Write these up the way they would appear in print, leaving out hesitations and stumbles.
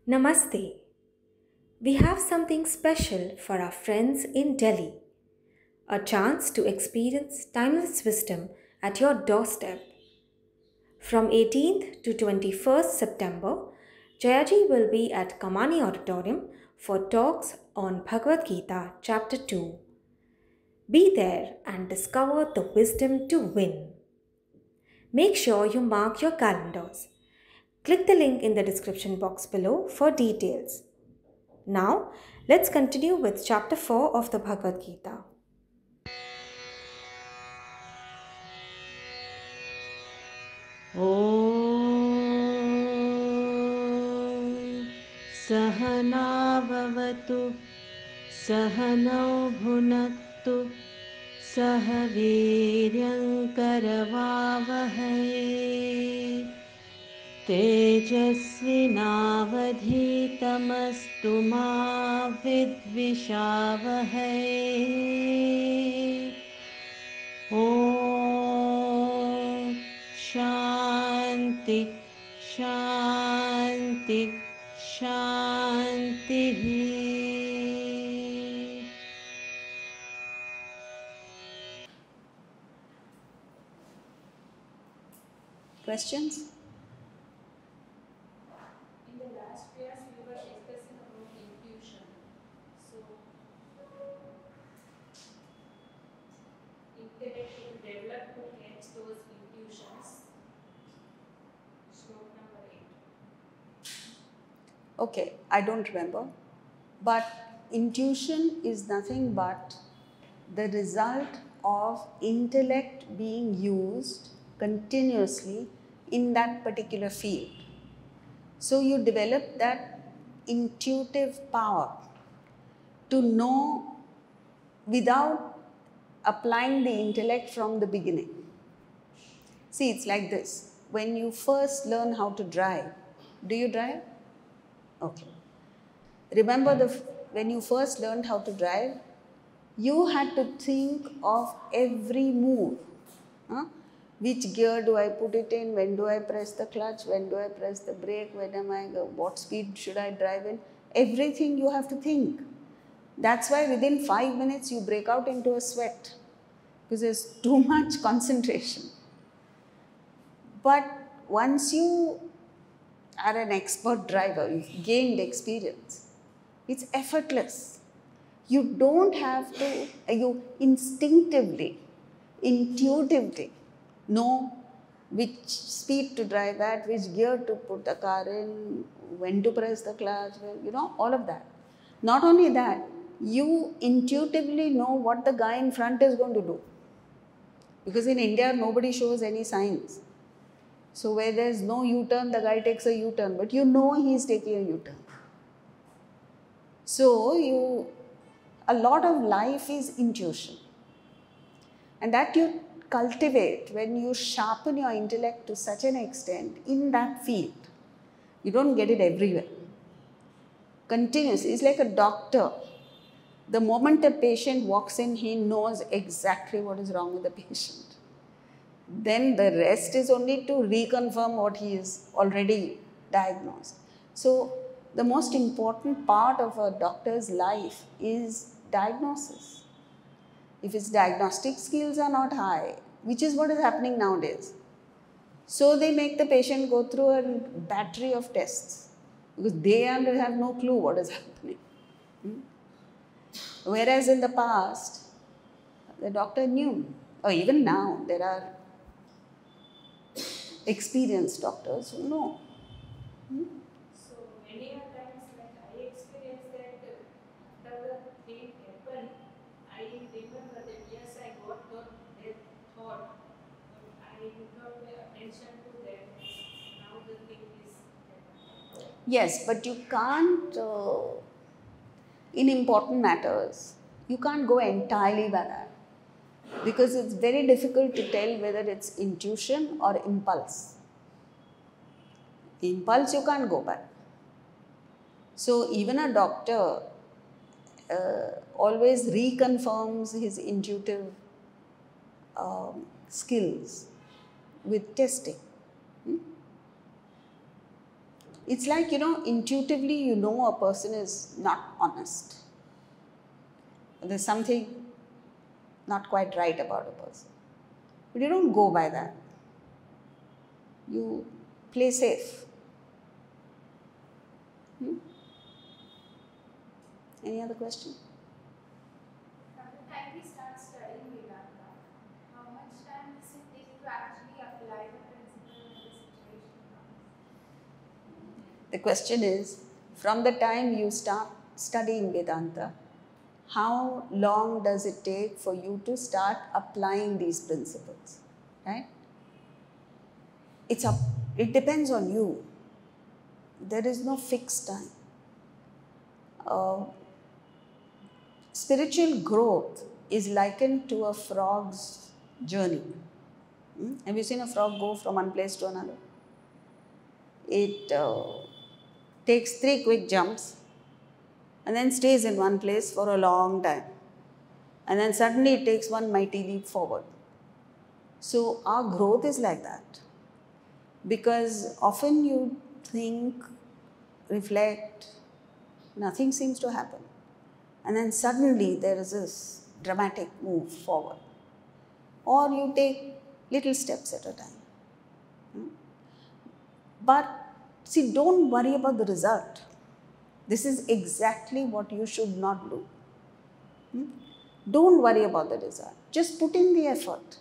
Namaste. We have something special for our friends in Delhi, a chance to experience timeless wisdom at your doorstep. From 18th to 21st September, Jayaji will be at Kamani Auditorium for talks on Bhagavad Gita Chapter 2. Be there and discover the wisdom to win. Make sure you mark your calendars. Click the link in the description box below for details. Now, let's continue with chapter 4 of the Bhagavad Gita. ॐ सहनाववतु सहनौ भुनक्तु सह वीर्यङ्करवावहै तेजस्विनावधीतमस्तु मा विद्विषावहै ॐ शान्ति शान्ति शान्तिः Questions? In the last class, we were discussing about intuition. So, intellect will develop to catch those intuitions. Slok number 8. Okay, I don't remember. But intuition is nothing but the result of intellect being used continuously in that particular field. So you develop that intuitive power to know without applying the intellect from the beginning. See, it's like this. When you first learn how to drive, do you drive? Okay. Remember when you first learned how to drive, you had to think of every move. Which gear do I put it in? When do I press the clutch? When do I press the brake? What speed should I drive in? Everything you have to think. That's why within 5 minutes you break out into a sweat because there's too much concentration. But once you are an expert driver, you've gained experience, it's effortless. You don't have to, you instinctively, intuitively know which speed to drive at, which gear to put the car in, when to press the clutch, all of that. Not only that, you intuitively know what the guy in front is going to do. Because in India, nobody shows any signs. So where there's no U-turn, the guy takes a U-turn, but you know he's taking a U-turn. So a lot of life is intuition. And that you cultivate when you sharpen your intellect to such an extent in that field. You don't get it everywhere. Continuously, it's like a doctor. The moment a patient walks in, he knows exactly what is wrong with the patient. Then the rest is only to reconfirm what he is already diagnosed. So the most important part of a doctor's life is diagnosis. If his diagnostic skills are not high, which is what is happening nowadays, so they make the patient go through a battery of tests because they have no clue what is happening. Whereas in the past, the doctor knew, or even now, there are experienced doctors who know. So, many a times, like I experienced that after the thing happened, I remember that yes, I got that thought, but I did not pay attention to that. Now the thing is happening. Yes, but you can't, in important matters, you can't go entirely by that. Because it's very difficult to tell whether it's intuition or impulse. Impulse you can't go by. So even a doctor always reconfirms his intuitive skills with testing. It's like, intuitively you know a person is not honest. There's something not quite right about a person. But you don't go by that. You play safe. Any other question? From the time we start studying Vedanta, how much time does it take to actually apply the principle when the situation comes? The question is, from the time you start studying Vedanta, how long does it take for you to start applying these principles? Right? It depends on you. There is no fixed time. Spiritual growth is likened to a frog's journey. Have you seen a frog go from one place to another? It takes 3 quick jumps and then stays in one place for a long time. And then suddenly it takes one mighty leap forward. So our growth is like that. Because often you think, reflect, nothing seems to happen. And then suddenly there is this dramatic move forward. Or you take little steps at a time. But see, don't worry about the result. This is exactly what you should not do. Don't worry about the result. Just put in the effort.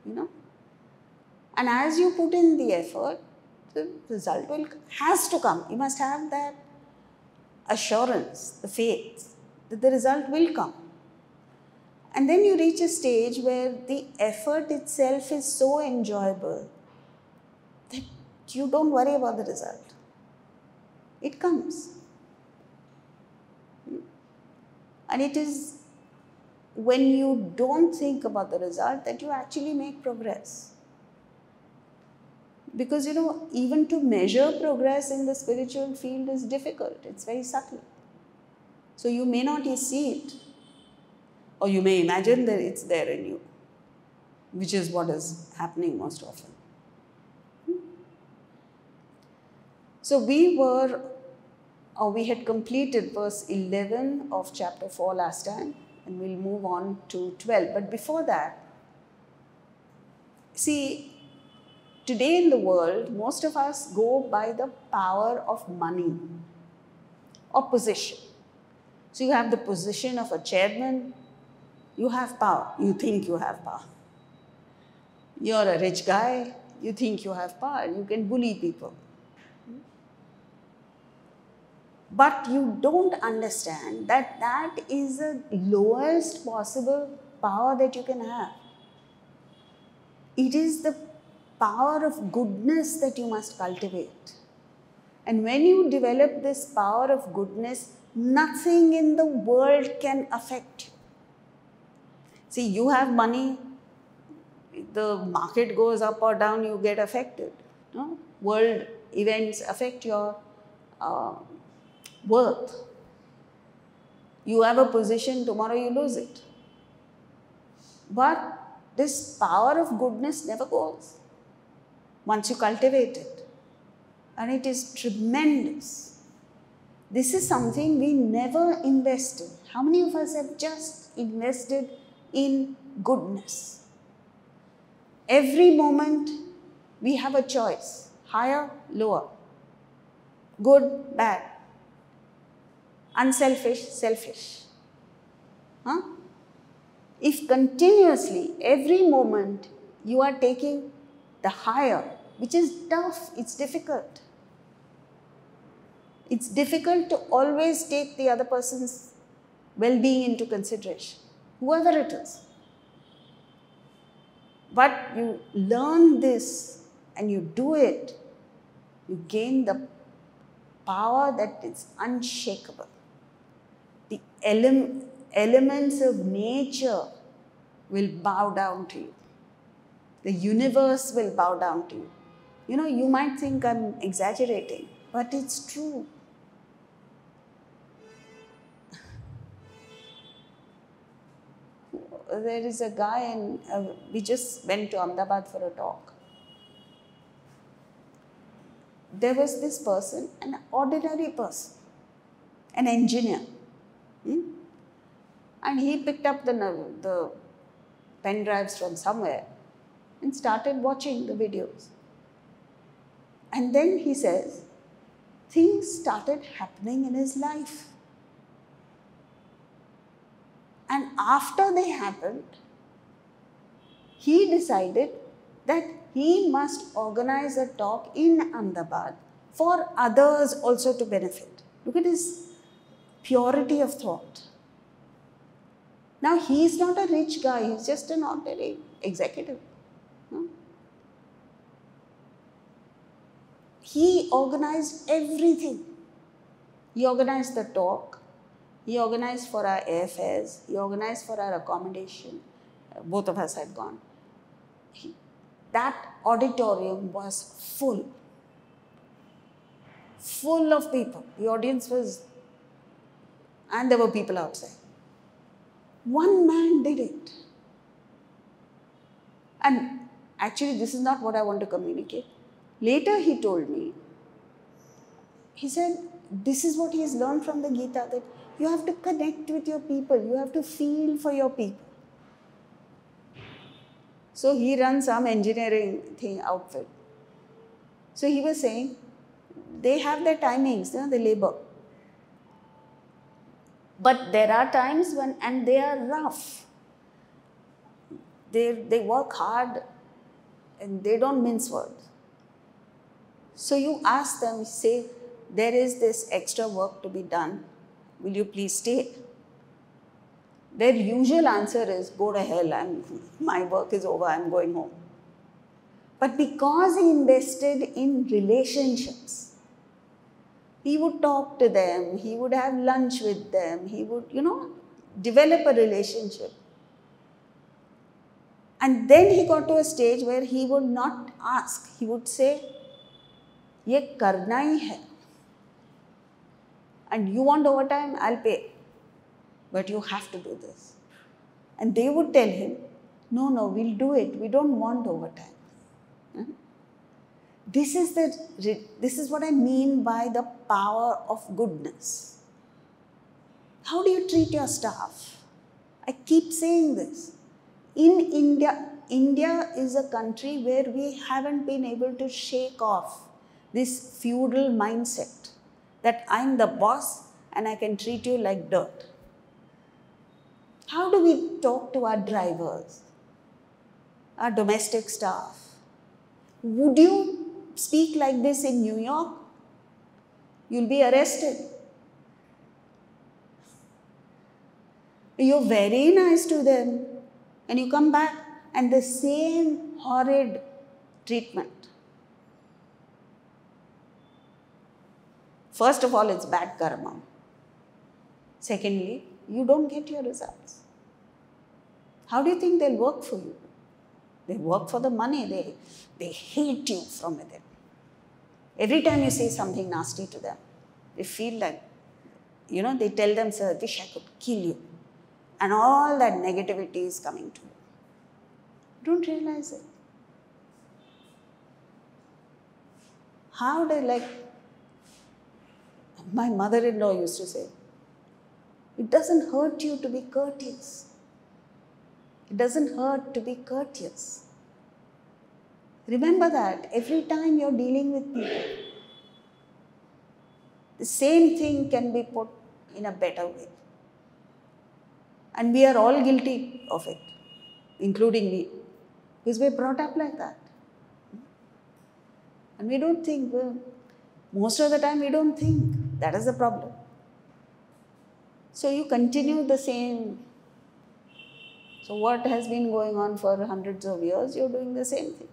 And as you put in the effort, the result has to come. You must have that assurance, the faith, that the result will come. And then you reach a stage where the effort itself is so enjoyable that you don't worry about the result. It comes. And it is when you don't think about the result that you actually make progress. Because, even to measure progress in the spiritual field is difficult. It's very subtle. So you may not see it. Or you may imagine that it's there in you, which is what is happening most often. So we had completed verse 11 of chapter 4 last time, and we'll move on to 12. But before that, see, today in the world, most of us go by the power of money or position. So you have the position of a chairman, you have power, you think you have power. You're a rich guy, you think you have power, you can bully people. But you don't understand that that is the lowest possible power that you can have. It is the power of goodness that you must cultivate. And when you develop this power of goodness, nothing in the world can affect you. See, you have money, the market goes up or down, you get affected. No? World events affect your worth. You have a position, tomorrow you lose it. But this power of goodness never goes once you cultivate it. And it is tremendous. This is something we never invest in. How many of us have just invested in goodness? Every moment we have a choice, higher, lower, good, bad, unselfish, selfish. If continuously, every moment, you are taking the higher, which is tough, it's difficult. It's difficult to always take the other person's well-being into consideration, whoever it is. But you learn this and you do it, you gain the power that is unshakable. The elements of nature will bow down to you. The universe will bow down to you. You might think I'm exaggerating, but it's true. There is a guy, and we just went to Ahmedabad for a talk. there was this person, an ordinary person, an engineer. And he picked up the pen drives from somewhere and started watching the videos. And then he says, things started happening in his life. And after they happened, he decided that he must organize a talk in Ahmedabad for others also to benefit. Look at his purity of thought. Now, he is not a rich guy, he is just an ordinary executive. He organized everything. He organized the talk, he organized for our airfares, he organized for our accommodation. Both of us had gone. That auditorium was full of people. The audience was, and there were people outside. One man did it. And actually, this is not what I want to communicate. Later, he told me, he said, this is what he has learned from the Gita, that you have to connect with your people, you have to feel for your people. So he runs some engineering outfit. So he was saying, they have their timings, they labor. But there are times when, and they are rough. They work hard and they don't mince words. So you ask them, say, there is this extra work to be done. Will you please stay? Their usual answer is, go to hell, my work is over, I'm going home. But because he invested in relationships, he would talk to them, he would have lunch with them, he would, develop a relationship. And then he got to a stage where he would not ask, he would say, ye karna hi hai. And you want overtime, I'll pay. But you have to do this. And they would tell him, no, we'll do it. We don't want overtime. This is what I mean by the power of goodness. How do you treat your staff? I keep saying this. In India is a country where we haven't been able to shake off this feudal mindset that I'm the boss and I can treat you like dirt. How do we talk to our drivers, our domestic staff? Would you speak like this in New York? You'll be arrested. You're very nice to them and you come back and the same horrid treatment. First of all, it's bad karma. Secondly, you don't get your results. How do you think they'll work for you? They work for the money. They hate you from within. Every time you say something nasty to them, they feel like, they tell themselves, I wish I could kill you. And all that negativity is coming to you. Don't realize it. How they my mother-in-law used to say, it doesn't hurt you to be courteous. It doesn't hurt to be courteous. Remember that every time you're dealing with people, the same thing can be put in a better way. And we are all guilty of it, including me, because we're brought up like that. And we don't think, most of the time we don't think. That is the problem. So you continue the same. So what has been going on for hundreds of years, you're doing the same thing.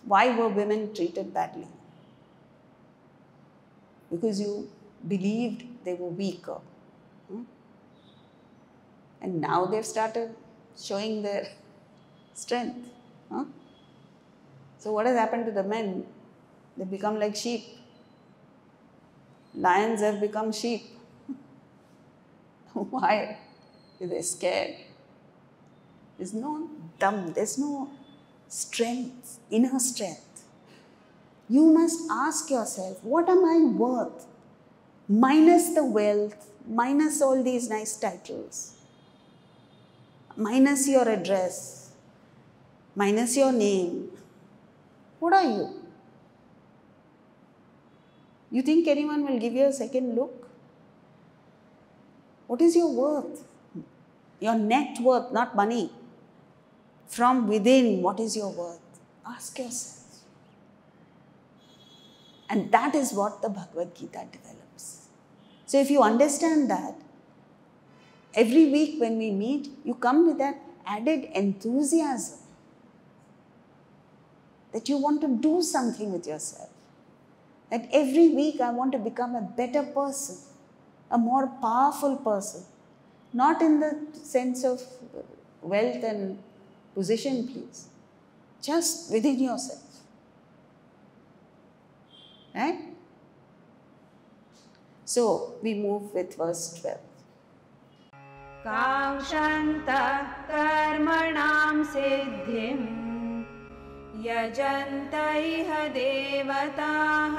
Why were women treated badly? Because you believed they were weaker. And now they've started showing their strength. So what has happened to the men? They become like sheep. Lions have become sheep. Why? Because they're scared. There's no strength, inner strength. You must ask yourself, what am I worth? Minus the wealth, minus all these nice titles, minus your address, minus your name. What are you? You think anyone will give you a second look? What is your worth? Your net worth, not money. From within, what is your worth? Ask yourself. And that is what the Bhagavad Gita develops. So if you understand that, every week when we meet, you come with that added enthusiasm that you want to do something with yourself. That every week I want to become a better person, a more powerful person. Not in the sense of wealth and position, please. Just within yourself. Right? So, we move with verse 12. काङ्क्षन्तः कर्मणां सिद्धिं यजन्त इह देवताः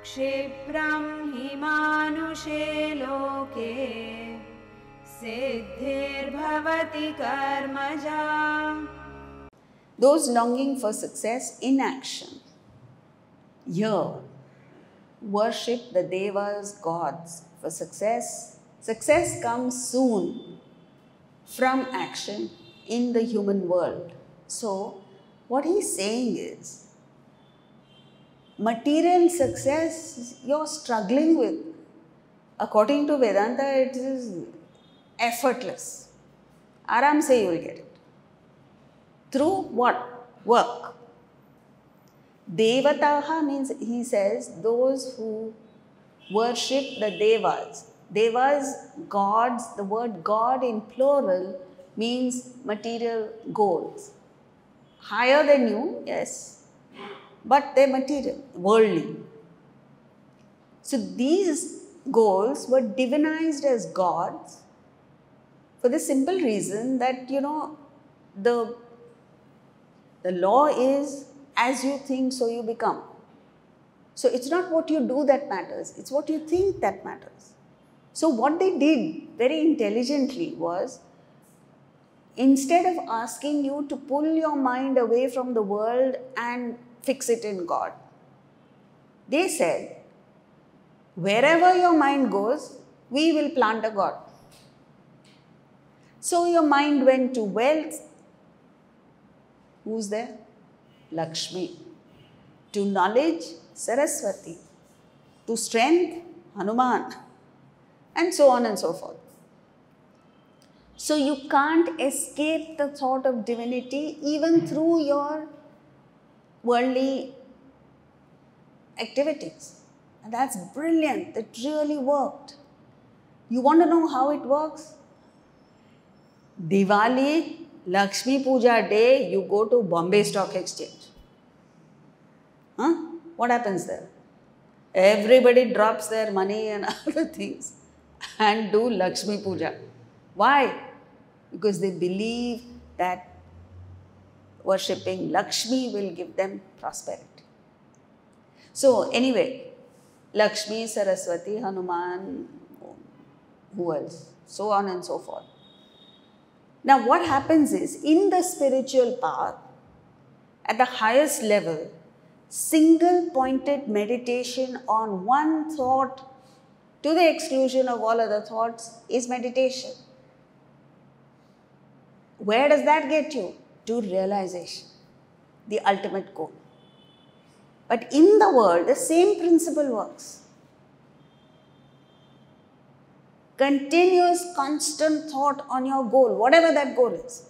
क्षिप्रं हि मानुषे लोके सिद्धिर्भवति कर्मजा. Those longing for success in action, here, worship the devas, gods for success. Success comes soon from action in the human world. So, what he's saying is, material success you're struggling with. According to Vedanta, it is effortless. Aram se you will get it. Through what? Work. Devataha means, he says, those who worship the devas. Devas, gods, the word God in plural means material goals. Higher than you, yes, but they're material, worldly. So these goals were divinized as gods for the simple reason that, the law is as you think, so you become. So it's not what you do that matters, it's what you think that matters. So what they did very intelligently was, instead of asking you to pull your mind away from the world and fix it in God, they said, wherever your mind goes, we will plant a God. So your mind went to wealth. Who's there? Lakshmi. To knowledge, Saraswati. To strength, Hanuman. And so on and so forth. So you can't escape the thought of divinity even through your worldly activities. And that's brilliant. That really worked. You want to know how it works? Diwali, Lakshmi Puja day, you go to Bombay Stock Exchange. What happens there? Everybody drops their money and other things and do Lakshmi Puja. Why? Because they believe that worshipping Lakshmi will give them prosperity. So anyway, Lakshmi, Saraswati, Hanuman, who else? So on and so forth. Now what happens is, in the spiritual path, at the highest level, single pointed meditation on one thought to the exclusion of all other thoughts is meditation. Where does that get you? To realization, the ultimate goal. But in the world, the same principle works. Continuous, constant thought on your goal, whatever that goal is,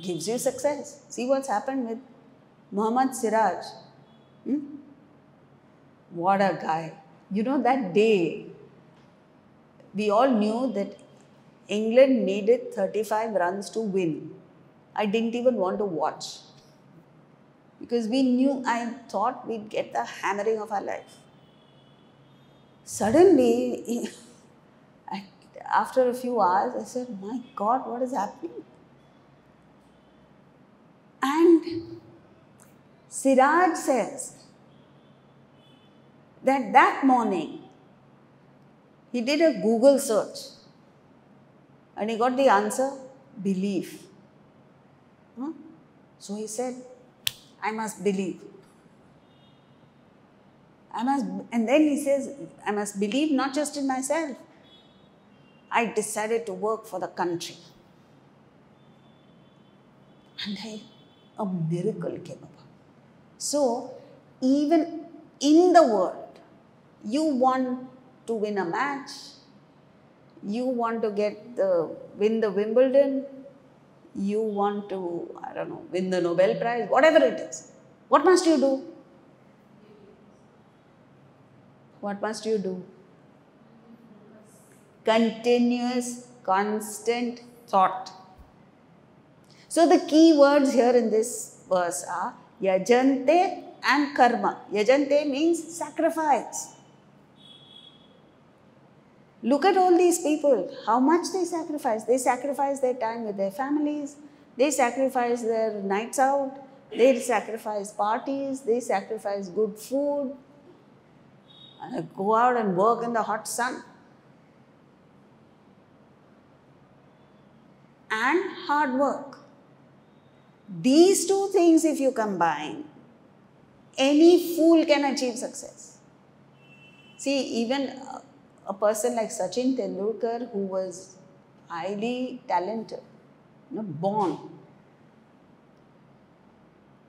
gives you success. See what's happened with Muhammad Siraj. What a guy. That day, we all knew that England needed 35 runs to win. I didn't even want to watch. Because I thought we'd get the hammering of our life. Suddenly, after a few hours, I said, my God, what is happening? And Siraj says that that morning he did a Google search and he got the answer, belief. So he said, I must believe. And then he says, I must believe not just in myself. I decided to work for the country. And a miracle came about. So, even in the world, you want to win a match, you want to win the Wimbledon, you want to, I don't know, win the Nobel Prize, whatever it is. What must you do? What must you do? Continuous, constant thought. So the key words here in this verse are yajante and karma. Yajante means sacrifice. Look at all these people, how much they sacrifice. They sacrifice their time with their families, they sacrifice their nights out, they sacrifice parties, they sacrifice good food, and go out and work in the hot sun. And hard work. These two things, if you combine, any fool can achieve success. See, even a person like Sachin Tendulkar, who was highly talented, born.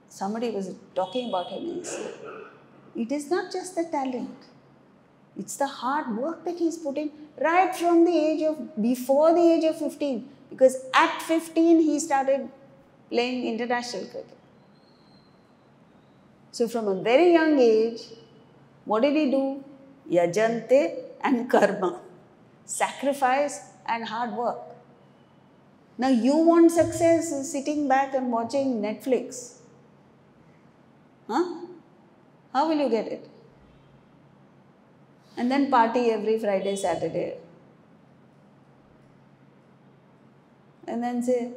Somebody was talking about him and he said, it is not just the talent, it's the hard work that he's put in right from before the age of 15. Because at 15, he started playing international cricket. So from a very young age, what did he do? Yajante and karma. Sacrifice and hard work. Now you want success sitting back and watching Netflix. Huh? How will you get it? And then party every Friday, Saturday. And then say,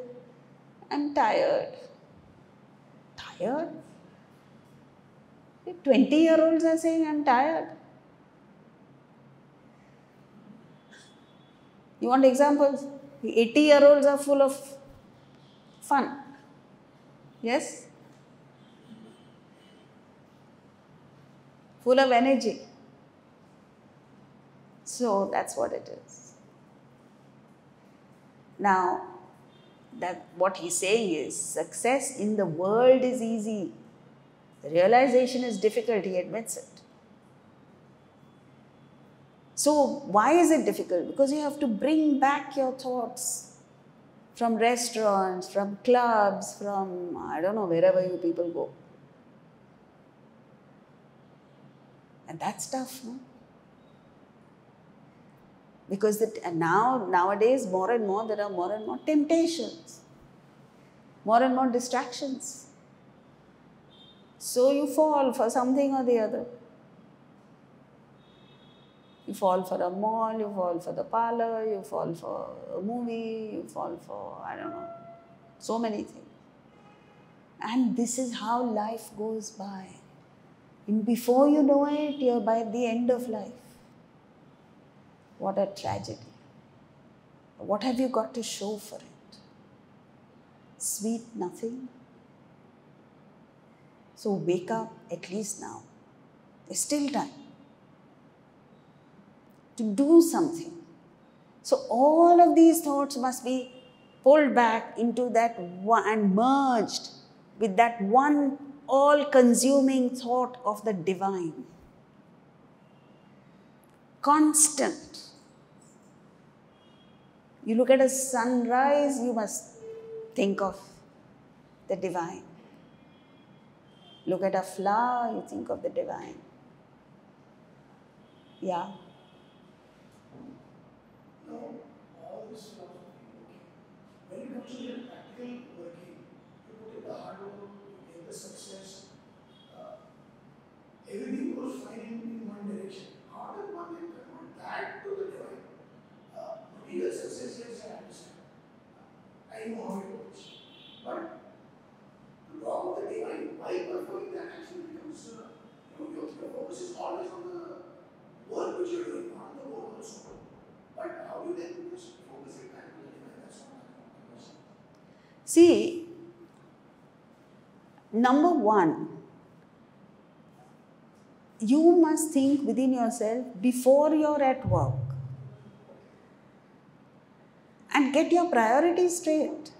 I'm tired. Tired? 20-year-olds are saying, I'm tired. You want examples? 80-year-olds are full of fun. Yes? Full of energy. So that's what it is. Now, what he's saying is, success in the world is easy. Realization is difficult, he admits it. So why is it difficult? Because you have to bring back your thoughts from restaurants, from clubs, from, I don't know, wherever you people go. And that's tough, no? Because nowadays, more and more, there are more and more temptations, more and more distractions. So you fall for something or the other. You fall for a mall, you fall for the parlor, you fall for a movie, you fall for, I don't know, so many things. And this is how life goes by. And before you know it, you're by the end of life. What a tragedy. What have you got to show for it? Sweet nothing. So wake up at least now. There's still time to do something. So all of these thoughts must be pulled back into that one and merged with that one all-consuming thought of the divine. Constant. You look at a sunrise, you must think of the divine. Look at a flower, you think of the divine. Yeah. Now, all this philosophy, when it comes to the practical working, you put in the hard work, you get the success, everything goes fine in one direction. How does one then convert that to the divine? Real success, yes, I understand. I know how it works. But to focus is always on the work which you're doing, not on the work also. But how you then just focus it back to the divine, that's not my question. See, number one, you must think within yourself before you're at work and get your priorities straight.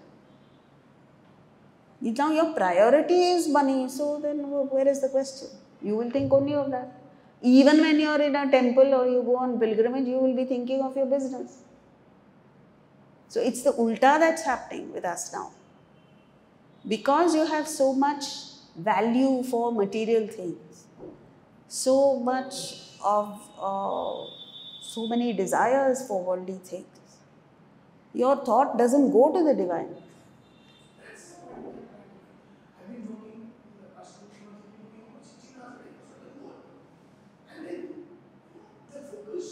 Now your priority is money, so then where is the question? You will think only of that. Even when you are in a temple or you go on pilgrimage, you will be thinking of your business. So it's the ulta that's happening with us now. Because you have so much value for material things, so much of, so many desires for worldly things, your thought doesn't go to the divine. I've been working in the past 2 months, looking at 16 hours a day for the goal. And then the focus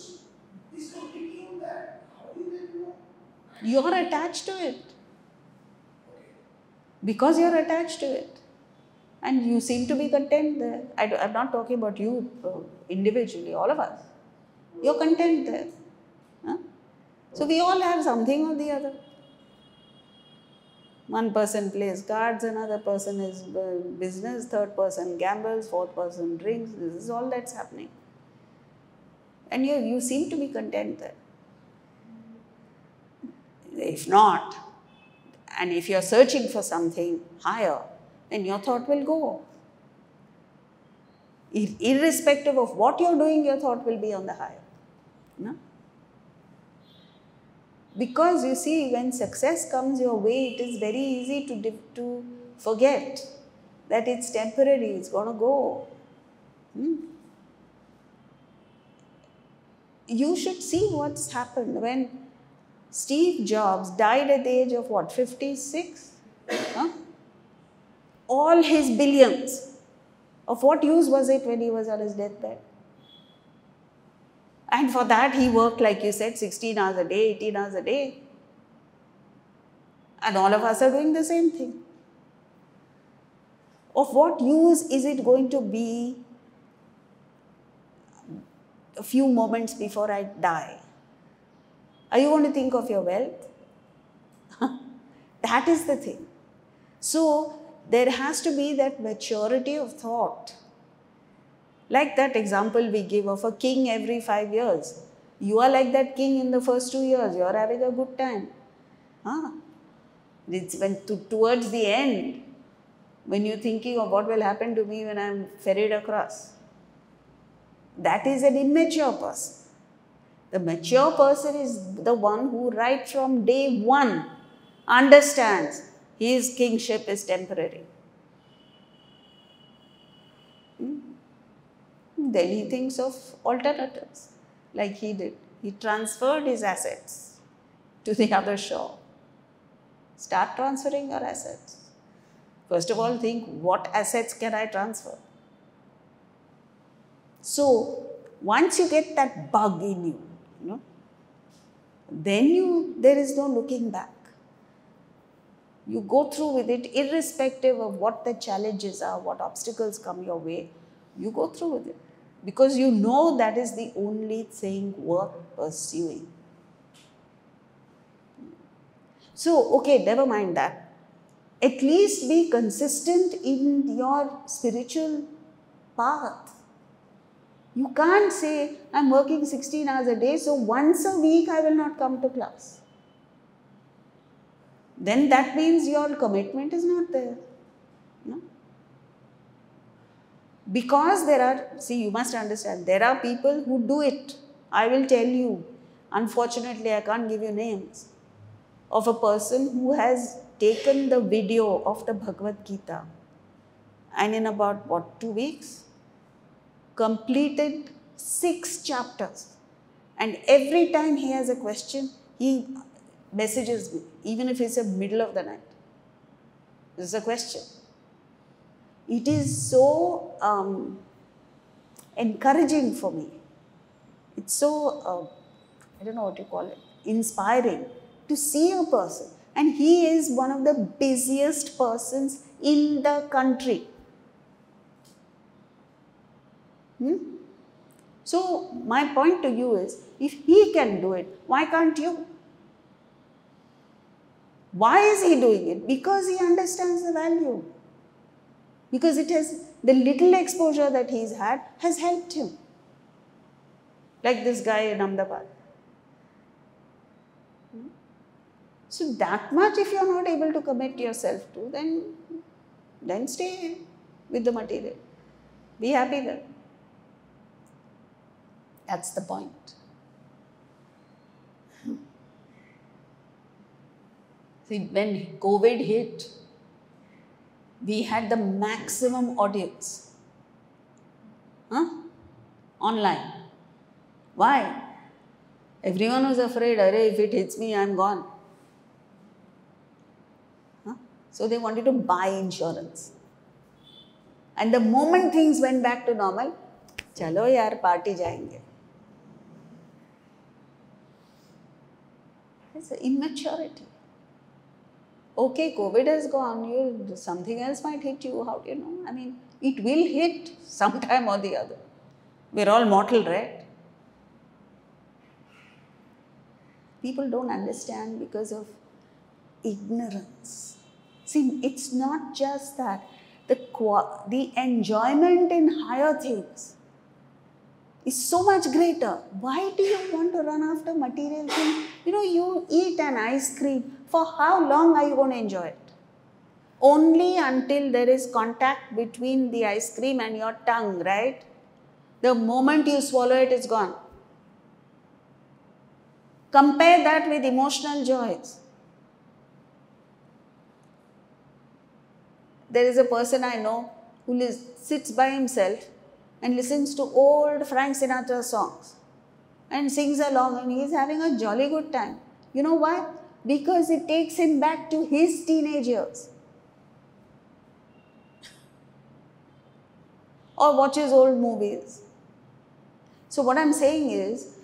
is completely on that. How do you then know? You are attached to it. Because you are attached to it. And you seem to be content there. I'm not talking about you individually, all of us. You're content there. Huh? So we all have something or the other. One person plays cards, another person is business, third person gambles, fourth person drinks. This is all that's happening. And you seem to be content there. If not, and if you're searching for something higher, then your thought will go. Irrespective of what you're doing, your thought will be on the higher. No? Because you see, when success comes your way, it is very easy to forget that it's temporary, it's going to go. You should see what's happened when Steve Jobs died at the age of what, 56? Huh? All his billions, of what use was it when he was on his deathbed? And for that he worked, like you said, 16 hours a day, 18 hours a day. And all of us are doing the same thing. Of what use is it going to be a few moments before I die? Are you going to think of your wealth? That is the thing. So there has to be that maturity of thought. Like that example we give of a king every 5 years. You are like that king in the first 2 years. You are having a good time. It's when towards the end, when you're thinking of what will happen to me when I'm ferried across. That is an immature person. The mature person is the one who right from day one understands his kingship is temporary. Then he thinks of alternatives, like he did. He transferred his assets to the other shore. Start transferring your assets. First of all, think, what assets can I transfer? So, once you get that bug in you, then there is no looking back. You go through with it irrespective of what the challenges are, what obstacles come your way. You go through with it because you know that is the only thing worth pursuing. So, okay, never mind that. At least be consistent in your spiritual path. You can't say, I'm working 16 hours a day, so once a week I will not come to class. Then that means your commitment is not there. No? Because you must understand, there are people who do it. I will tell you, unfortunately I can't give you names, of a person who has taken the video of the Bhagavad Gita and in about 2 weeks, completed 6 chapters. And every time he has a question, he messages me, even if it's the middle of the night. This is a question. It is so encouraging for me. It's so, I don't know what you call it, inspiring to see a person. And he is one of the busiest persons in the country. So my point to you is, if he can do it, why can't you? Why is he doing it? Because he understands the value. Because it has, the little exposure that he's had has helped him. Like this guy in Ahmedabad. So that much if you're not able to commit yourself to, then stay with the material. Be happy there. That's the point. See, when COVID hit, we had the maximum audience. Online. Why? Everyone was afraid, if it hits me, I'm gone. So they wanted to buy insurance. And the moment things went back to normal, chalo yaar, party jayenge. It's immaturity. Okay, COVID has gone, something else might hit you, how do you know? I mean, it will hit sometime or the other. We're all mortal, right? People don't understand because of ignorance. See, it's not just that. The enjoyment in higher things is so much greater. Why do you want to run after material things? You eat an ice cream. For how long are you going to enjoy it? Only until there is contact between the ice cream and your tongue, right? The moment you swallow it, it's gone. Compare that with emotional joys. There is a person I know who sits by himself and listens to old Frank Sinatra songs and sings along, and he's having a jolly good time. You know why? Because it takes him back to his teenage years. Or watches old movies. So what I'm saying is,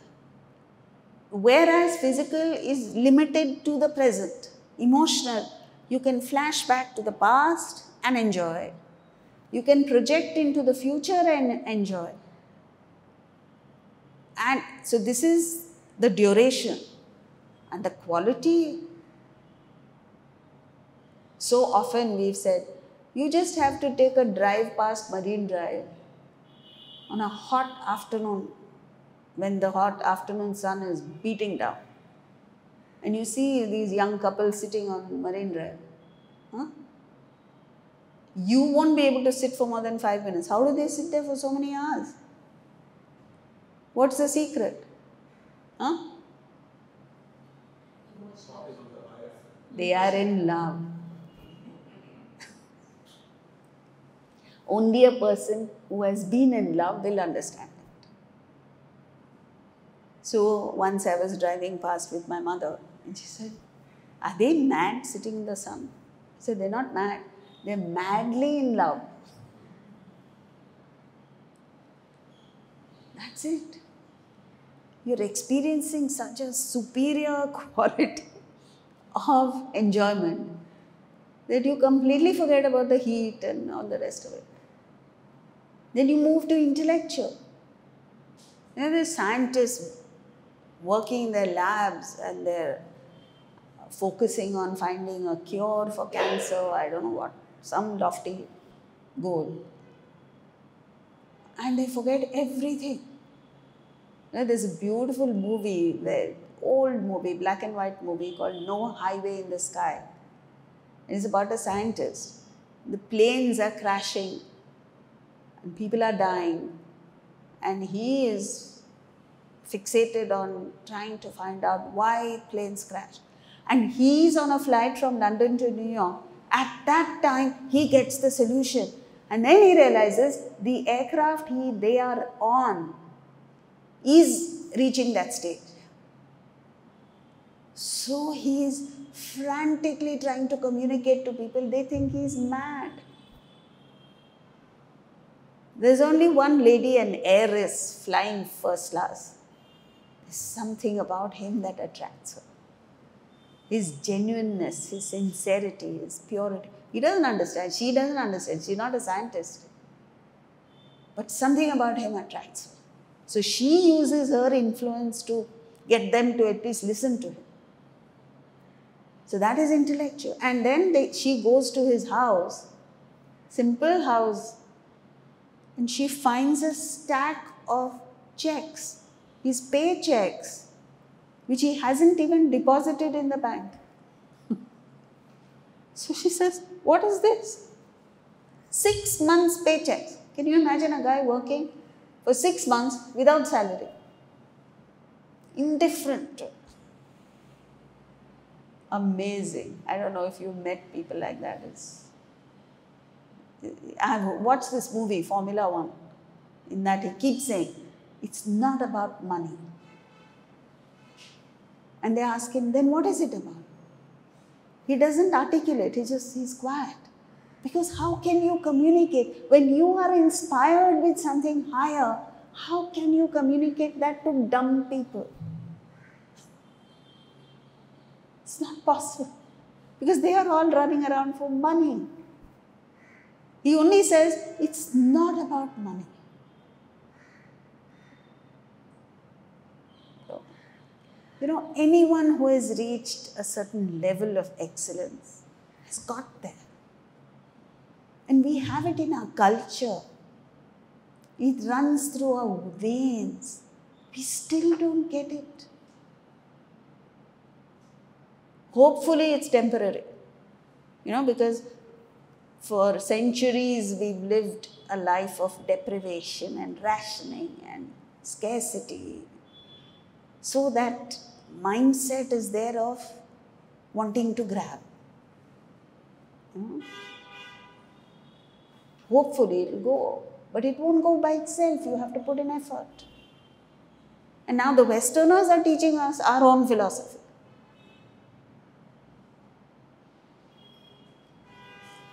whereas physical is limited to the present, emotional, you can flash back to the past and enjoy. You can project into the future and enjoy. And so this is the duration and the quality. So often we've said, you just have to take a drive past Marine Drive on a hot afternoon when the hot afternoon sun is beating down. And you see these young couples sitting on Marine Drive. You won't be able to sit for more than 5 minutes. How do they sit there for so many hours? What's the secret? They are in love. Only a person who has been in love will understand it. So once I was driving past with my mother and she said, are they mad sitting in the sun? I said, they're not mad. They're madly in love. That's it. You're experiencing such a superior quality of enjoyment that you completely forget about the heat and all the rest of it. Then you move to intellectual. There's scientists working in their labs and they're focusing on finding a cure for cancer, I don't know what, some lofty goal. And they forget everything. There's a beautiful movie, old movie, black and white movie called No Highway in the Sky. It's about a scientist. The planes are crashing and people are dying, and he is fixated on trying to find out why planes crash. And he's on a flight from London to New York. At that time, he gets the solution. And then he realizes the aircraft they are on is reaching that stage. So he is frantically trying to communicate to people. They think he's mad. There's only one lady, an heiress, flying first class. There's something about him that attracts her. His genuineness, his sincerity, his purity. He doesn't understand. She doesn't understand. She's not a scientist. but something about him attracts her. So she uses her influence to get them to at least listen to him. So that is intellectual. And then she goes to his house, simple house, and she finds a stack of checks, his paychecks, which he hasn't even deposited in the bank. So she says, what is this? 6 months paychecks. Can you imagine a guy working for 6 months without salary? Indifferent to it. Amazing. I don't know if you've met people like that. I've watched this movie, Formula One. In that he keeps saying, it's not about money. And they ask him, then what is it about? He doesn't articulate, he's quiet. Because how can you communicate? When you are inspired with something higher, how can you communicate that to dumb people? It's not possible. Because they are all running around for money. He only says, it's not about money. So, anyone who has reached a certain level of excellence has got there. And we have it in our culture. It runs through our veins. We still don't get it. Hopefully it's temporary. Because for centuries we've lived a life of deprivation and rationing and scarcity. So that mindset is there of wanting to grab. Hopefully it will go, but it won't go by itself. You have to put in effort. And now the Westerners are teaching us our own philosophy.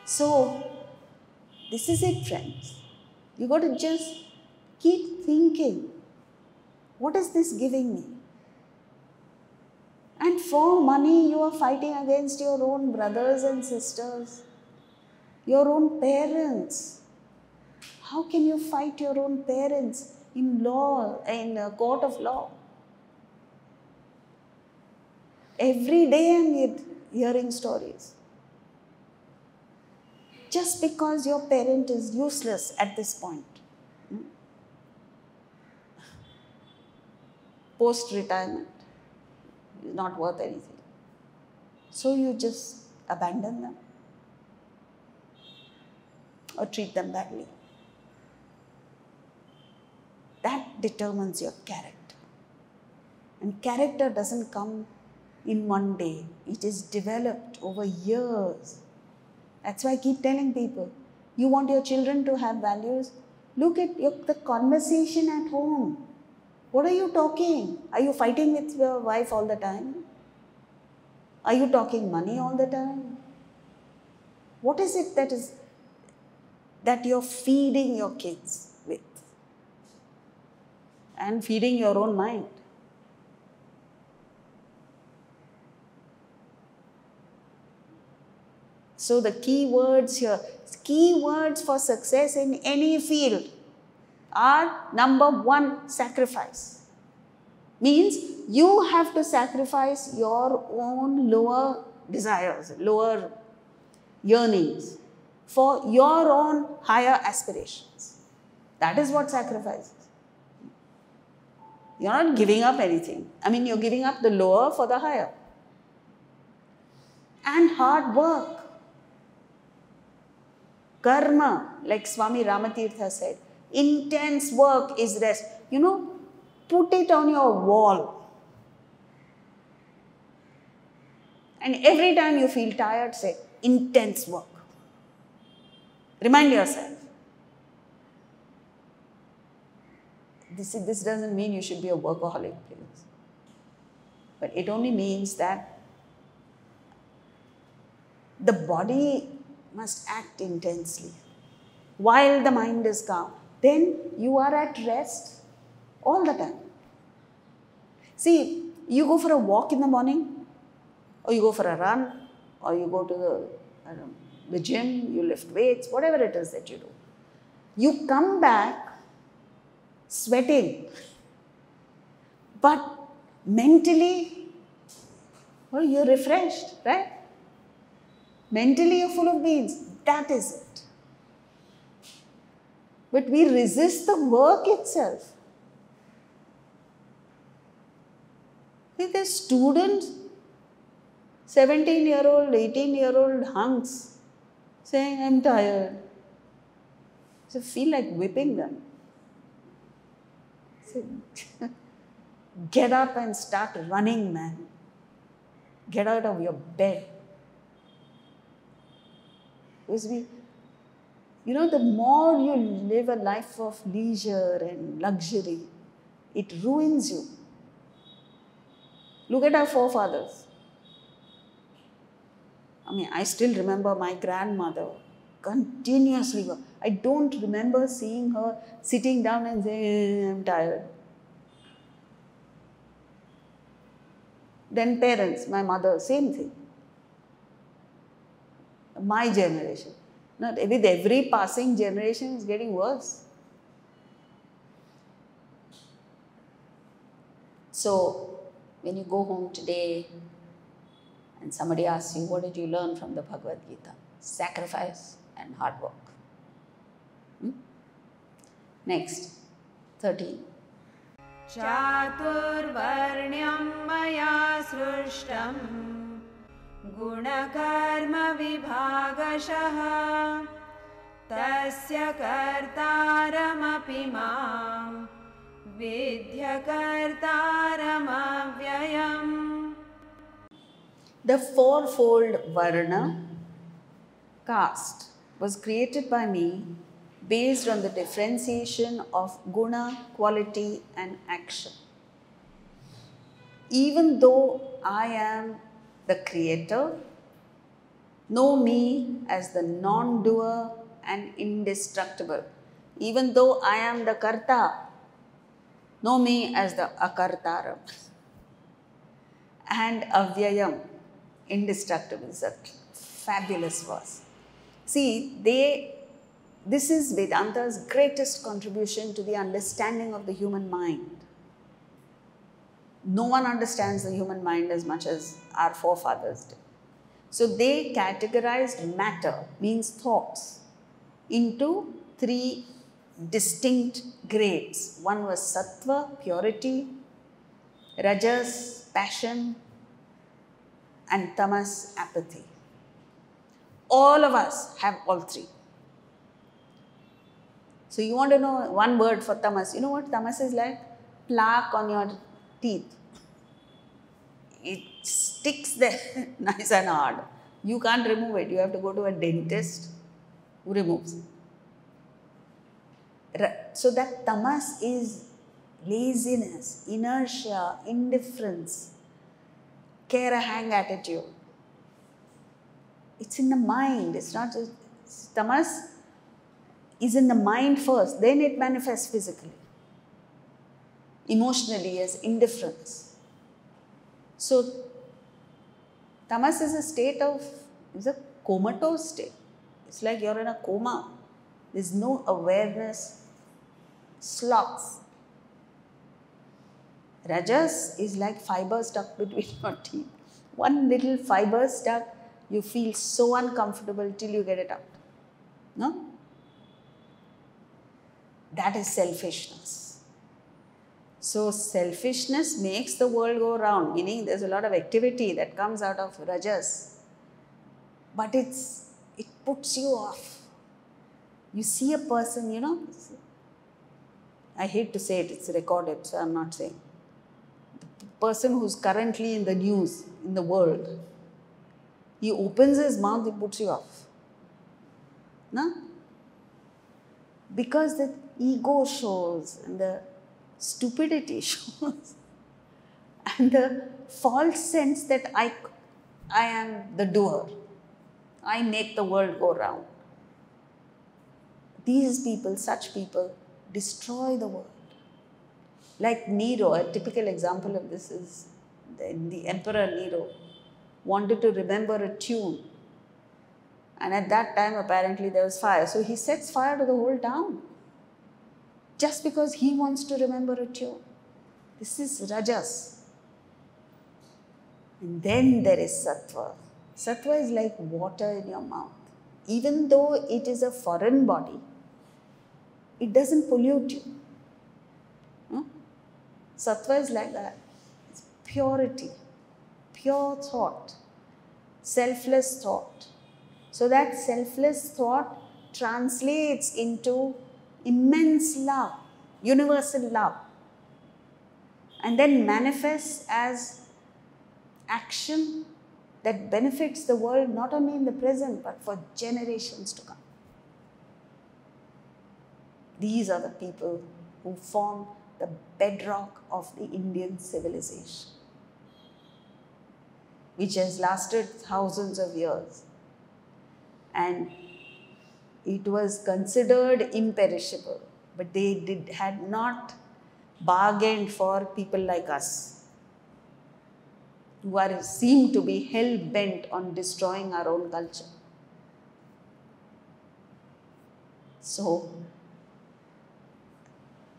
So, this is it, friends. You got to just keep thinking, what is this giving me? And for money, you are fighting against your own brothers and sisters, your own parents. How can you fight your own parents in law, in a court of law? Every day I'm hearing stories. Just because your parent is useless at this point. Post-retirement is not worth anything. So you just abandon them or treat them badly. That determines your character. And character doesn't come in one day. It is developed over years. That's why I keep telling people, you want your children to have values? Look at the conversation at home. What are you talking? Are you fighting with your wife all the time? Are you talking money all the time? What is it that you're feeding your kids with? And feeding your own mind. So the key words here, key words for success in any field are number 1, sacrifice. Means you have to sacrifice your own lower desires, lower yearnings for your own higher aspirations. That is what sacrifice is. You're not giving up anything. You're giving up the lower for the higher. And hard work. Karma, like Swami Ramatirtha said, intense work is rest. Put it on your wall. And every time you feel tired, say, intense work. Remind yourself. This doesn't mean you should be a workaholic, please. But it only means that the body must act intensely while the mind is calm. Then you are at rest all the time. See, you go for a walk in the morning, or you go for a run, or you go to the gym, you lift weights, whatever it is that you do. You come back sweating. But mentally, well, you're refreshed, right? Mentally, you're full of beans. That is it. But we resist the work itself. See, there's students, 17-year-old, 18-year-old hunks saying, I'm tired. So feel like whipping them. So, get up and start running, man. Get out of your bed. Because the more you live a life of leisure and luxury, it ruins you. Look at our forefathers. I still remember my grandmother continuously. I don't remember seeing her sitting down and saying, I'm tired. Then parents, my mother, same thing. My generation. With every passing generation, it's getting worse. So, when you go home today and somebody asks you, what did you learn from the Bhagavad Gita? Sacrifice and hard work. Next, 13. चातुर्वर्ण्यं मया सृष्टं गुणकर्मविभागशः तस्य कर्तारमपि मां विद्यकर्तारमव्ययम्. The fourfold Varna, caste, was created by me based on the differentiation of guna, quality and action. Even though I am the creator, know me as the non-doer and indestructible. Even though I am the karta, know me as the akartaram and avyayam, indestructible. It's a fabulous verse. See, this is Vedanta's greatest contribution to the understanding of the human mind. No one understands the human mind as much as our forefathers did. So they categorized matter, means thoughts, into 3 distinct grades. One was sattva, purity, rajas, passion, and tamas, apathy. All of us have all 3. So you want to know one word for tamas. You know what tamas is like? Plaque on your teeth. It sticks there nice and hard. You can't remove it. You have to go to a dentist who removes it. So that tamas is laziness, inertia, indifference, care a hang attitude. It's in the mind. It's not just tamas is in the mind first, then it manifests physically, emotionally as indifference. So, tamas is a state it's a comatose state. It's like you're in a coma. There's no awareness, sloth. Rajas is like fiber stuck between your teeth. One little fiber stuck, you feel so uncomfortable till you get it out. No? That is selfishness. So selfishness makes the world go round, meaning there's a lot of activity that comes out of rajas. But it puts you off. You see a person, I hate to say it, it's recorded, so I'm not saying. The person who's currently in the news, in the world, he opens his mouth, he puts you off. No? Because the ego shows and the stupidity shows and the false sense that I am the doer. I make the world go round. These people, such people, destroy the world. Like Nero, a typical example of this is the Emperor Nero wanted to remember a tune. And at that time, apparently, there was fire. So he sets fire to the whole town. just because he wants to remember a tune. This is Rajas. And then there is Sattva. Sattva is like water in your mouth. Even though it is a foreign body, it doesn't pollute you. Sattva is like that. It's purity, pure thought, selfless thought. So that selfless thought translates into immense love, universal love, and then manifests as action that benefits the world not only in the present but for generations to come. These are the people who form the bedrock of the Indian civilization, which has lasted thousands of years, and it was considered imperishable, but they had not bargained for people like us, who seem to be hell-bent on destroying our own culture. So,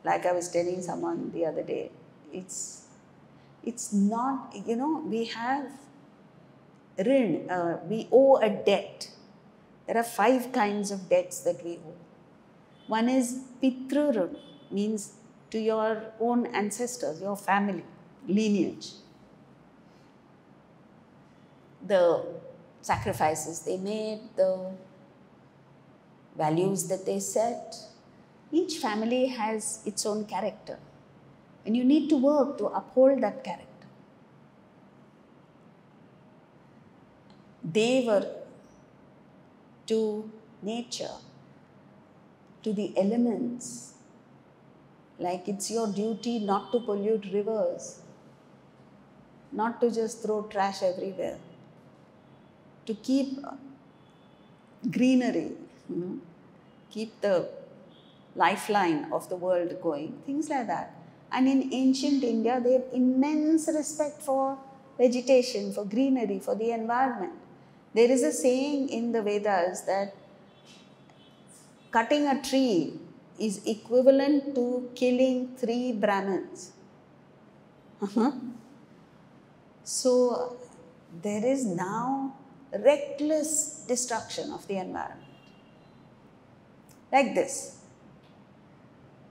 like I was telling someone the other day, it's not, we have we owe a debt. There are 5 kinds of debts that we owe. One is Pitru Rin, means to your own ancestors, your family, lineage. The sacrifices they made, the values that they set. Each family has its own character, and you need to work to uphold that character. They were to nature, to the elements, like it's your duty not to pollute rivers, not to just throw trash everywhere, to keep greenery, keep the lifeline of the world going, things like that. And in ancient India, they have immense respect for vegetation, for greenery, for the environment. There is a saying in the Vedas that cutting a tree is equivalent to killing 3 Brahmins. So there is now reckless destruction of the environment. Like this.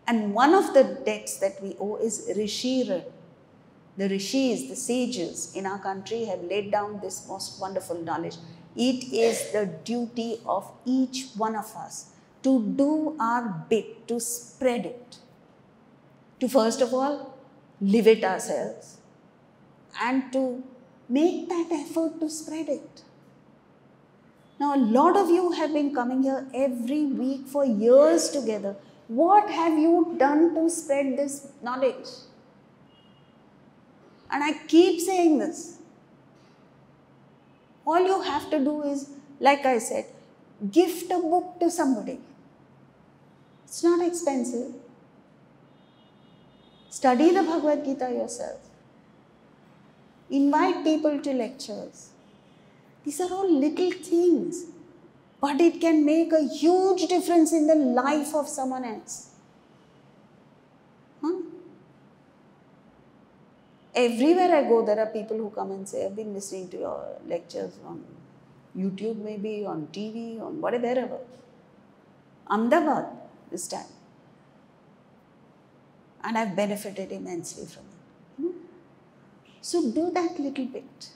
And one of the debts that we owe is Rishi Rin. The rishis, the sages in our country have laid down this most wonderful knowledge. It is the duty of each one of us to do our bit, to spread it. To first of all, live it ourselves, and to make that effort to spread it. Now, a lot of you have been coming here every week for years together. What have you done to spread this knowledge? And I keep saying this. All you have to do is, like I said, gift a book to somebody. It's not expensive. Study the Bhagavad Gita yourself. Invite people to lectures. These are all little things, but it can make a huge difference in the life of someone else. Everywhere I go, there are people who come and say, I've been listening to your lectures on YouTube, maybe on TV, on wherever. Ahmedabad this time. And I've benefited immensely from it. So do that little bit.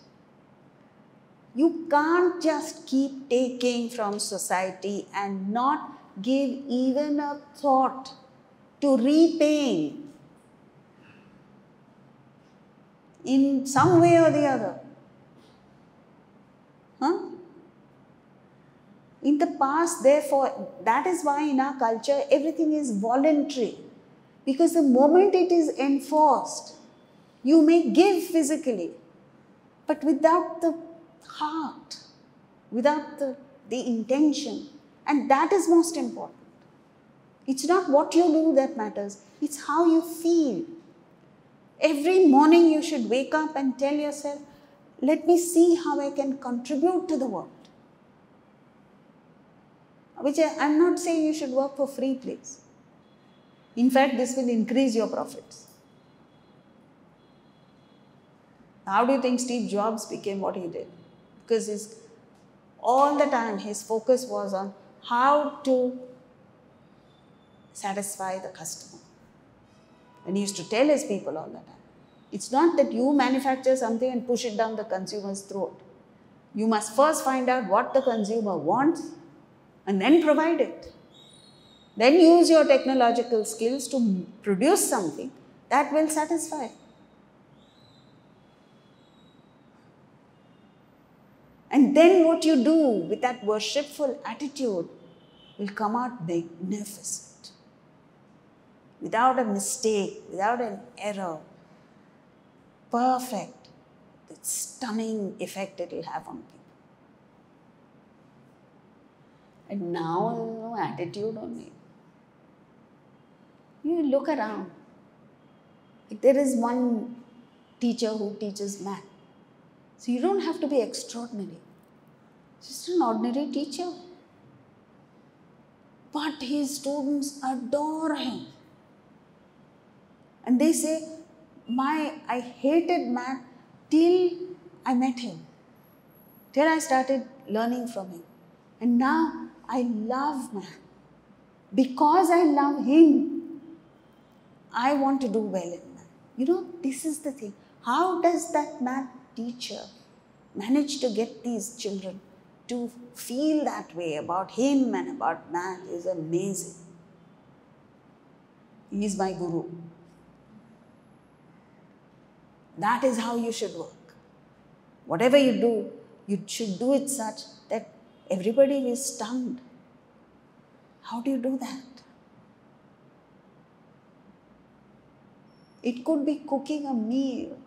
You can't just keep taking from society and not give even a thought to repaying in some way or the other. In the past, therefore, that is why in our culture everything is voluntary. Because the moment it is enforced, you may give physically, but without the heart, without the intention. And that is most important. It's not what you do that matters, it's how you feel. Every morning you should wake up and tell yourself, let me see how I can contribute to the world. Which I'm not saying you should work for free, please. In fact, this will increase your profits. How do you think Steve Jobs became what he did? Because all the time his focus was on how to satisfy the customer. And he used to tell his people all the time, it's not that you manufacture something and push it down the consumer's throat. You must first find out what the consumer wants and then provide it. Then use your technological skills to produce something that will satisfy. And then what you do with that worshipful attitude will come out magnificent. Without a mistake, without an error. Perfect. The stunning effect it will have on people. And now there is no attitude on it. You look around. Like there is one teacher who teaches math. So you don't have to be extraordinary. Just an ordinary teacher. But his students adore him. And they say, I hated math till I met him. Till I started learning from him. And now I love math. Because I love him, I want to do well in math. You know, this is the thing. How does that math teacher manage to get these children to feel that way about him and about math is amazing. He is my guru. That is how you should work. Whatever you do, you should do it such that everybody is stunned. How do you do that? It could be cooking a meal.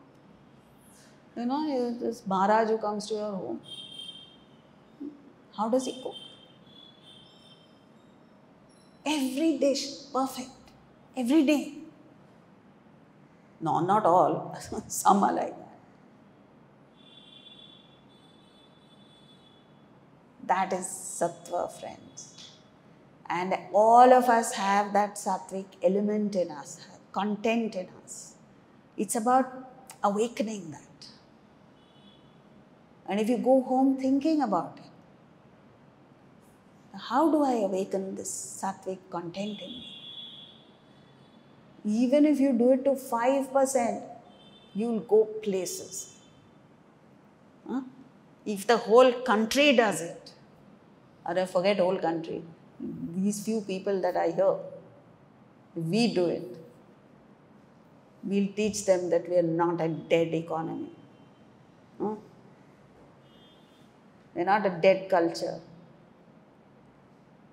You know, this Maharaj who comes to your home. How does he cook? Every dish perfect. Every day. No, not all. Some are like that. That is sattva, friends. And all of us have that sattvic element in us, content in us. It's about awakening that. And if you go home thinking about it, how do I awaken this sattvic content in me? Even if you do it to 5%, you'll go places. If the whole country does it, or I forget whole country, these few people that I hear, if we do it, we'll teach them that we are not a dead economy. We're not a dead culture.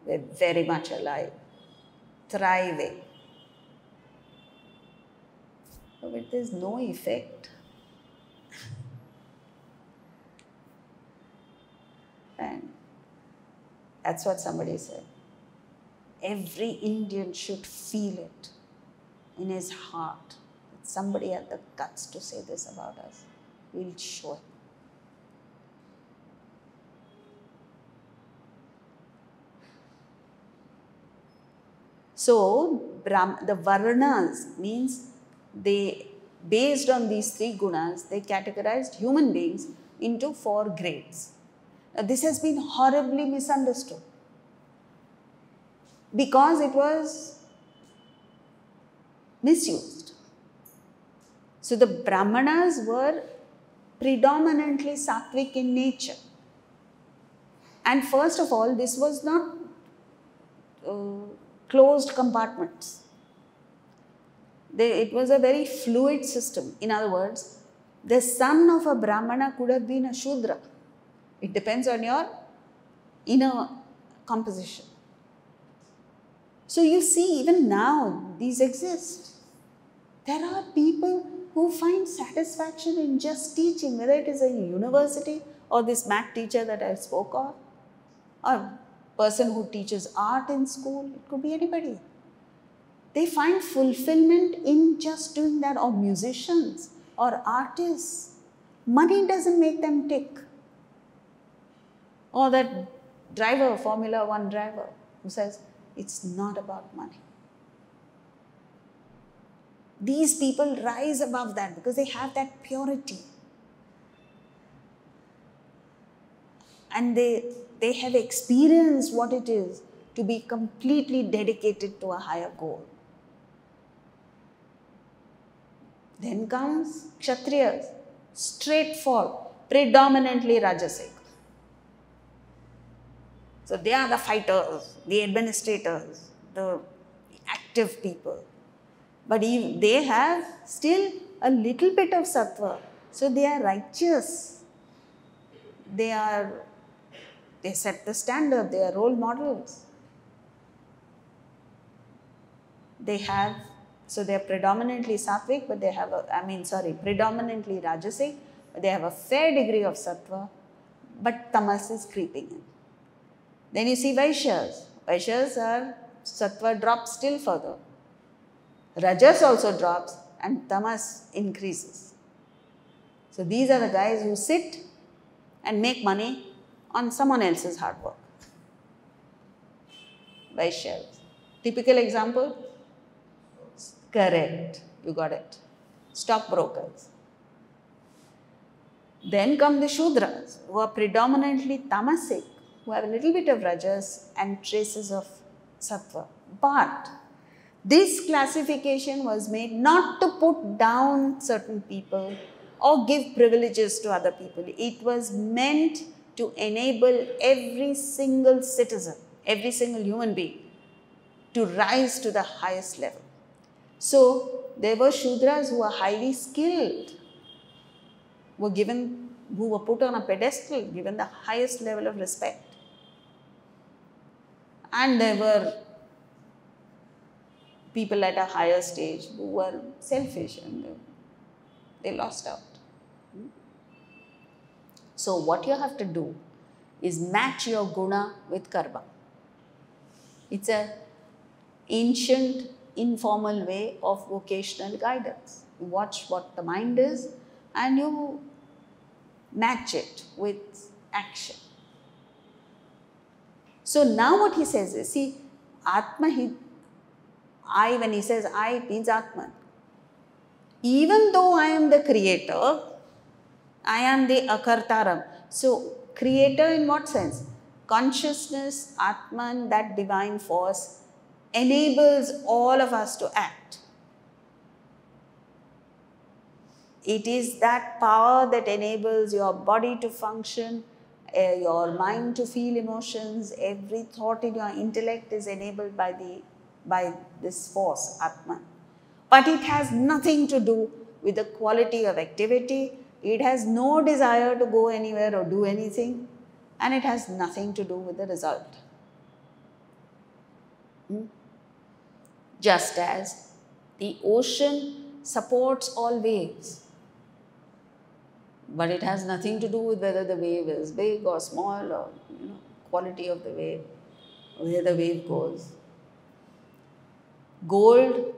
We're very much alive, thriving. But there's no effect. And that's what somebody said. Every Indian should feel it in his heart. Somebody had the guts to say this about us. We'll show it. So, the Varnas means based on these 3 gunas, they categorized human beings into 4 grades. Now, this has been horribly misunderstood because it was misused. So, the Brahmanas were predominantly sattvic in nature. And first of all, this was not closed compartments. It was a very fluid system. In other words, the son of a Brahmana could have been a Shudra. It depends on your inner composition. So you see, even now, these exist. There are people who find satisfaction in just teaching, whether it is a university or this math teacher that I spoke of, or person who teaches art in school, it could be anybody. They find fulfillment in just doing that, or musicians or artists. Money doesn't make them tick. Or that driver, Formula 1 driver, who says, it's not about money. These people rise above that because they have that purity. And they have experienced what it is to be completely dedicated to a higher goal. Then comes Kshatriyas, straightforward, predominantly Rajasic. So they are the fighters, the administrators, the active people. But they have still a little bit of sattva. So they are righteous. They set the standard, they are role models. So they are predominantly sattvic, but they have predominantly rajasic, but they have a fair degree of sattva, but tamas is creeping in. Then you see Vaishyas. Vaishyas are, sattva drops still further. Rajas also drops and tamas increases. So these are the guys who sit and make money on someone else's hard work. Vaishyas. Typical example? Correct. You got it. Stockbrokers. Then come the Shudras, who are predominantly tamasic, who have a little bit of rajas and traces of sattva. But this classification was made not to put down certain people or give privileges to other people. It was meant to enable every single citizen, every single human being to rise to the highest level. So there were Shudras who were highly skilled, who were put on a pedestal, given the highest level of respect. And there were people at a higher stage who were selfish and they lost out. So what you have to do is match your guna with karma. It's an ancient, informal way of vocational guidance. You watch what the mind is and you match it with action. So now what he says is, see, Atma, when he says I, means Atman. Even though I am the creator, I am the akartaram. So, creator in what sense? Consciousness, Atman, that divine force, enables all of us to act. It is that power that enables your body to function, your mind to feel emotions, every thought in your intellect is enabled by this force, Atman. But it has nothing to do with the quality of activity. It has no desire to go anywhere or do anything. And it has nothing to do with the result. Just as the ocean supports all waves, but it has nothing to do with whether the wave is big or small or quality of the wave, or where the wave goes. Gold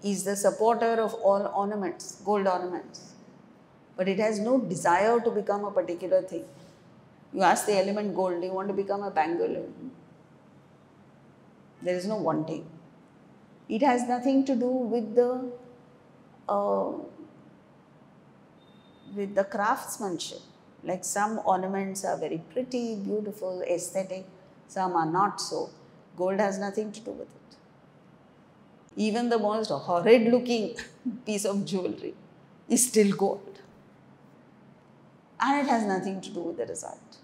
is the supporter of all ornaments, gold ornaments, but it has no desire to become a particular thing. You ask the element gold, do you want to become a bangle? There is no wanting. It has nothing to do with the craftsmanship. Like some ornaments are very pretty, beautiful, aesthetic, some are not so. Gold has nothing to do with it. Even the most horrid looking piece of jewelry is still gold. And it has nothing to do with the result.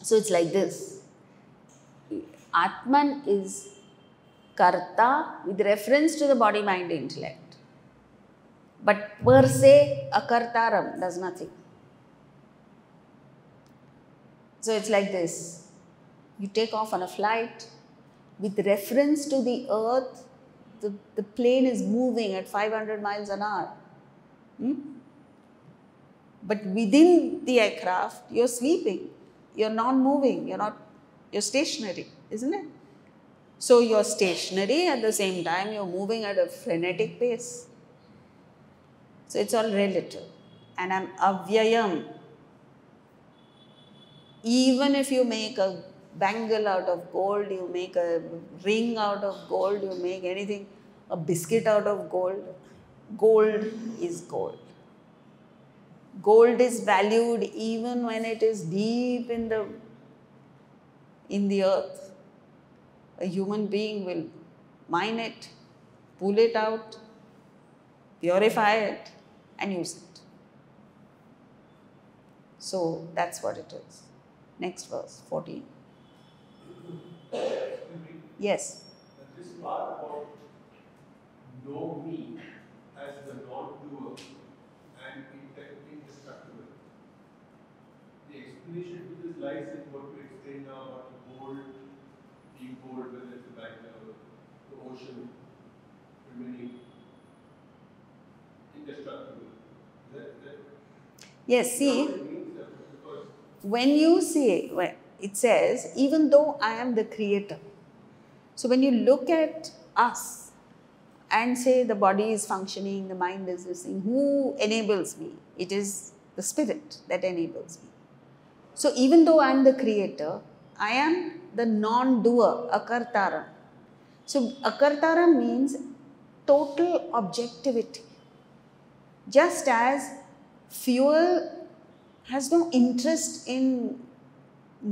So it's like this. Atman is karta with reference to the body, mind, intellect. But per se, akartaram does nothing. So it's like this. You take off on a flight. With reference to the earth, the plane is moving at 500 miles an hour. But within the aircraft, you're sleeping. You're not moving. You're stationary, isn't it? So you're stationary, at the same time you're moving at a frenetic pace. So it's all relative. And I'm avyayam. Even if you make a bangle out of gold, you make a ring out of gold, you make anything, a biscuit out of gold. Gold is gold. Gold is valued even when it is deep in the earth. A human being will mine it, pull it out, purify it, and use it. So that's what it is. Next verse, 14. Yes. This part about know me as the non-doer and indestructible. The explanation to this lies in what we explained now about the gold, being gold, whether it's the bank, the ocean, remaining indestructible. Yes, see, when you see, it says, even though I am the creator. So when you look at us and say the body is functioning, the mind is listening, who enables me? It is the spirit that enables me. So even though I am the creator, I am the non-doer, akartara. So akartara means total objectivity. Just as fuel has no interest in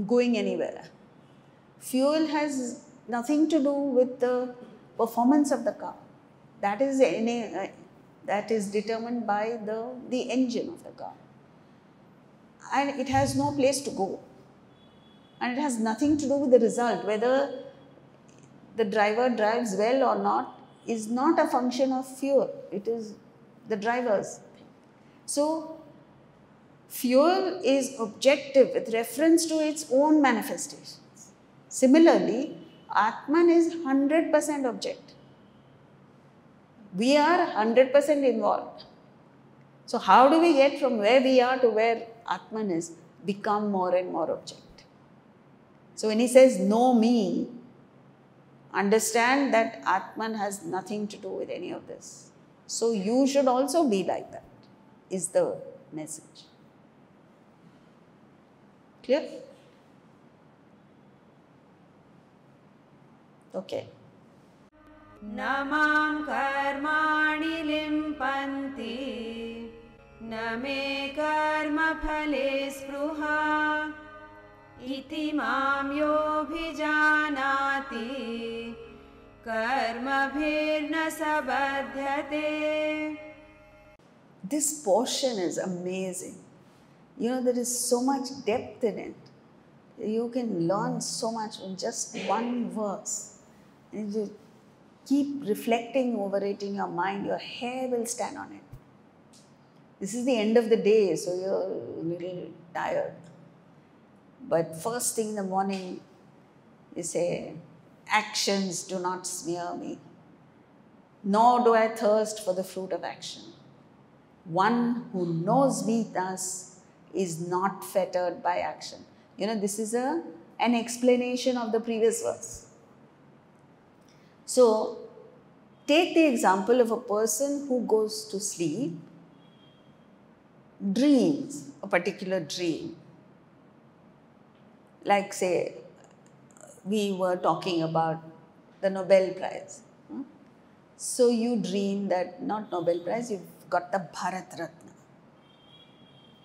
going anywhere. Fuel has nothing to do with the performance of the car. That is determined by the engine of the car. And it has no place to go. And it has nothing to do with the result. Whether the driver drives well or not is not a function of fuel. It is the driver's thing. So, fuel is objective with reference to its own manifestations. Similarly, Atman is 100% object. We are 100% involved. So, how do we get from where we are to where Atman is? Become more and more object. So, when he says, know me, understand that Atman has nothing to do with any of this. So, you should also be like that, is the message. Clear? Okay. न मां कर्माणि लिम्पन्ति न मे कर्मफले स्पृहा इति मां योऽभिजानाति कर्मभिर्न स बध्यते. This portion is amazing. You know, there is so much depth in it. You can learn so much in just one verse. And you keep reflecting over it in your mind, your hair will stand on it. This is the end of the day, so you're a little tired. But first thing in the morning, you say, actions do not smear me, nor do I thirst for the fruit of action. One who knows me thus is not fettered by action. You know, this is an explanation of the previous verse. So, take the example of a person who goes to sleep, dreams a particular dream. Like say, we were talking about the Nobel Prize. So you dream that, not Nobel Prize, you've got the Bharat Ratna.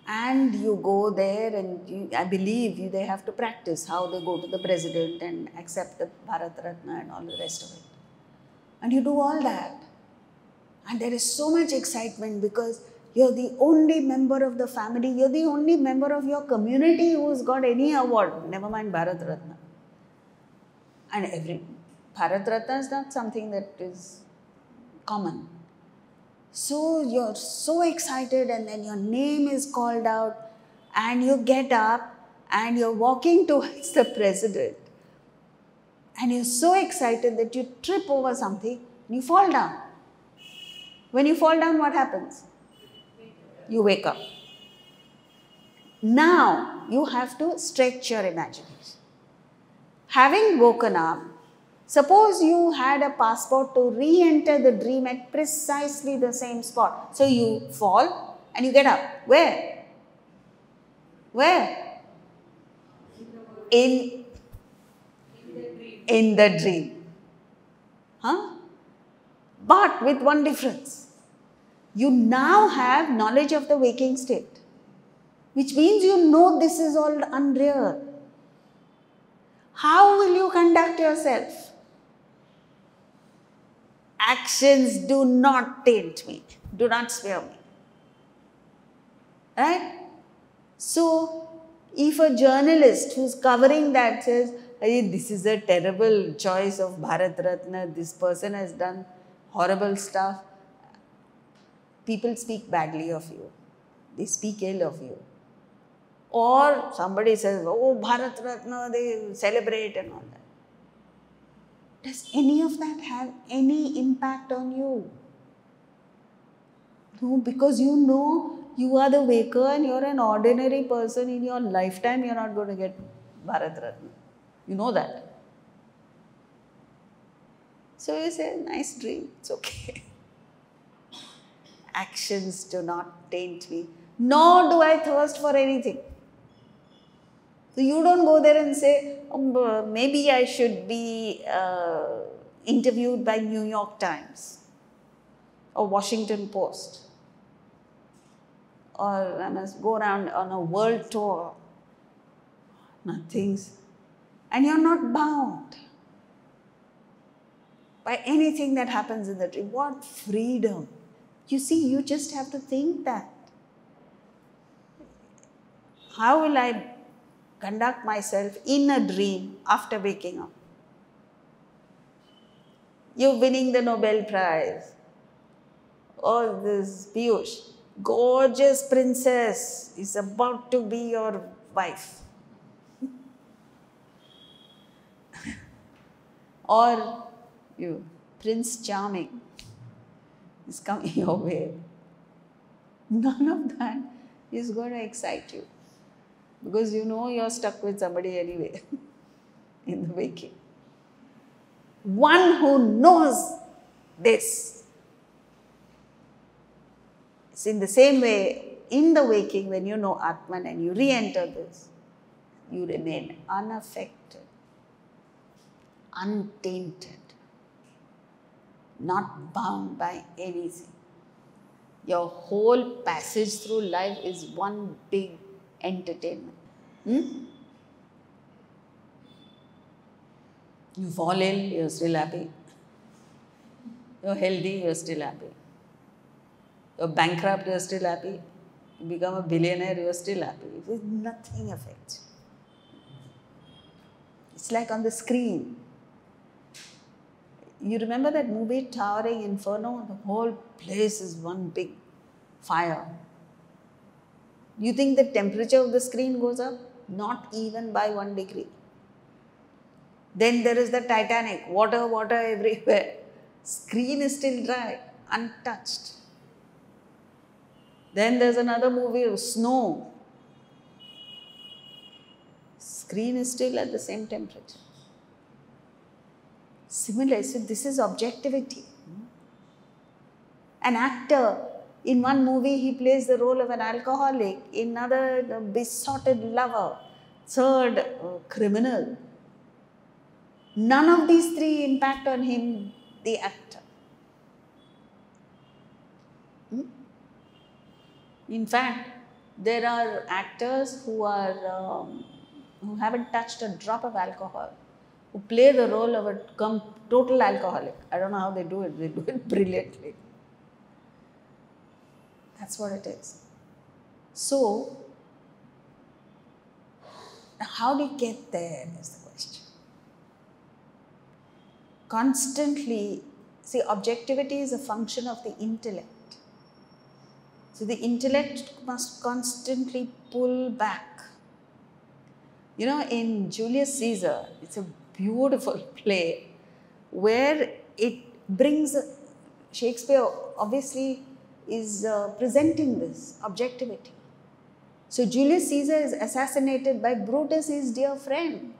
And you go there and I believe they have to practice how they go to the president and accept the Bharat Ratna and all the rest of it. And you do all that. And there is so much excitement because you're the only member of the family, you're the only member of your community who's got any award, never mind Bharat Ratna. And Bharat Ratna is not something that is common. So you're so excited and then your name is called out and you get up and you're walking towards the president. And you're so excited that you trip over something and you fall down. When you fall down, what happens? You wake up. Now, you have to stretch your imagination. Having woken up, suppose you had a passport to re-enter the dream at precisely the same spot. So, you fall and you get up. Where? Where? in the dream. Huh? But with one difference. You now have knowledge of the waking state, which means you know this is all unreal. How will you conduct yourself? Actions do not taint me, do not smear me. Right? So, if a journalist who's covering that says, hey, this is a terrible choice of Bharat Ratna, this person has done horrible stuff, people speak badly of you. They speak ill of you. Or somebody says, oh, Bharat Ratna, they celebrate and all that. Does any of that have any impact on you? No, because you know you are the waker and you're an ordinary person. In your lifetime, you're not going to get Bharat Ratna. You know that. So you say, nice dream, it's okay. Actions do not taint me, nor do I thirst for anything. So you don't go there and say, oh, maybe I should be interviewed by New York Times or Washington Post, or I must go around on a world tour. Nothing's, and you're not bound by anything that happens in the dream. What freedom! You see, you just have to think that. How will I conduct myself in a dream after waking up? You're winning the Nobel Prize. Oh, this Piyush, gorgeous princess is about to be your wife. Or you, Prince Charming is coming your way. None of that is going to excite you, because you know you're stuck with somebody anyway in the waking. One who knows this. It's in the same way, in the waking, when you know Atman and you re-enter this, you remain unaffected, untainted, not bound by anything. Your whole passage through life is one big entertainment. You fall ill, you're still happy. You're healthy, you're still happy. You're bankrupt, you're still happy. You become a billionaire, you're still happy. Nothing affects you. It's like on the screen. You remember that movie Towering Inferno? The whole place is one big fire. You think the temperature of the screen goes up? Not even by 1 degree. Then there is the Titanic, water, water everywhere. Screen is still dry, untouched. Then there's another movie of snow. Screen is still at the same temperature. Similarly, so this is objectivity. An actor, in one movie he plays the role of an alcoholic, in another the besotted lover, third criminal. None of these three impact on him, the actor. In fact, there are actors who haven't touched a drop of alcohol, who play the role of a total alcoholic. I don't know how they do it brilliantly. That's what it is. So, how do you get there is the question. Constantly, see, objectivity is a function of the intellect. So the intellect must constantly pull back. You know, in Julius Caesar, it's a beautiful play where it brings, Shakespeare obviously is presenting this objectivity. So Julius Caesar is assassinated by Brutus, his dear friend.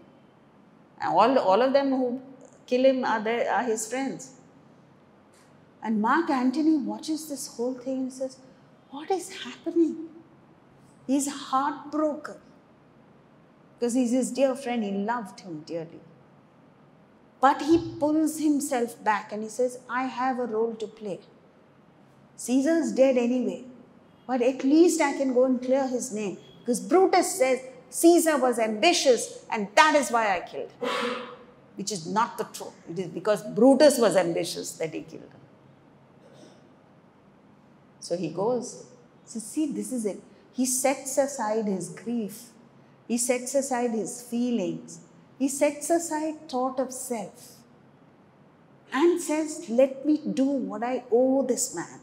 And all of them who kill him are his friends. And Mark Antony watches this whole thing and says, what is happening? He's heartbroken because he's his dear friend. He loved him dearly. But he pulls himself back and he says, I have a role to play. Caesar's dead anyway, but at least I can go and clear his name. Because Brutus says Caesar was ambitious and that is why I killed him. Which is not the truth. It is because Brutus was ambitious that he killed him. So he goes. So see, this is it. He sets aside his grief. He sets aside his feelings. He sets aside thought of self. And says, let me do what I owe this man.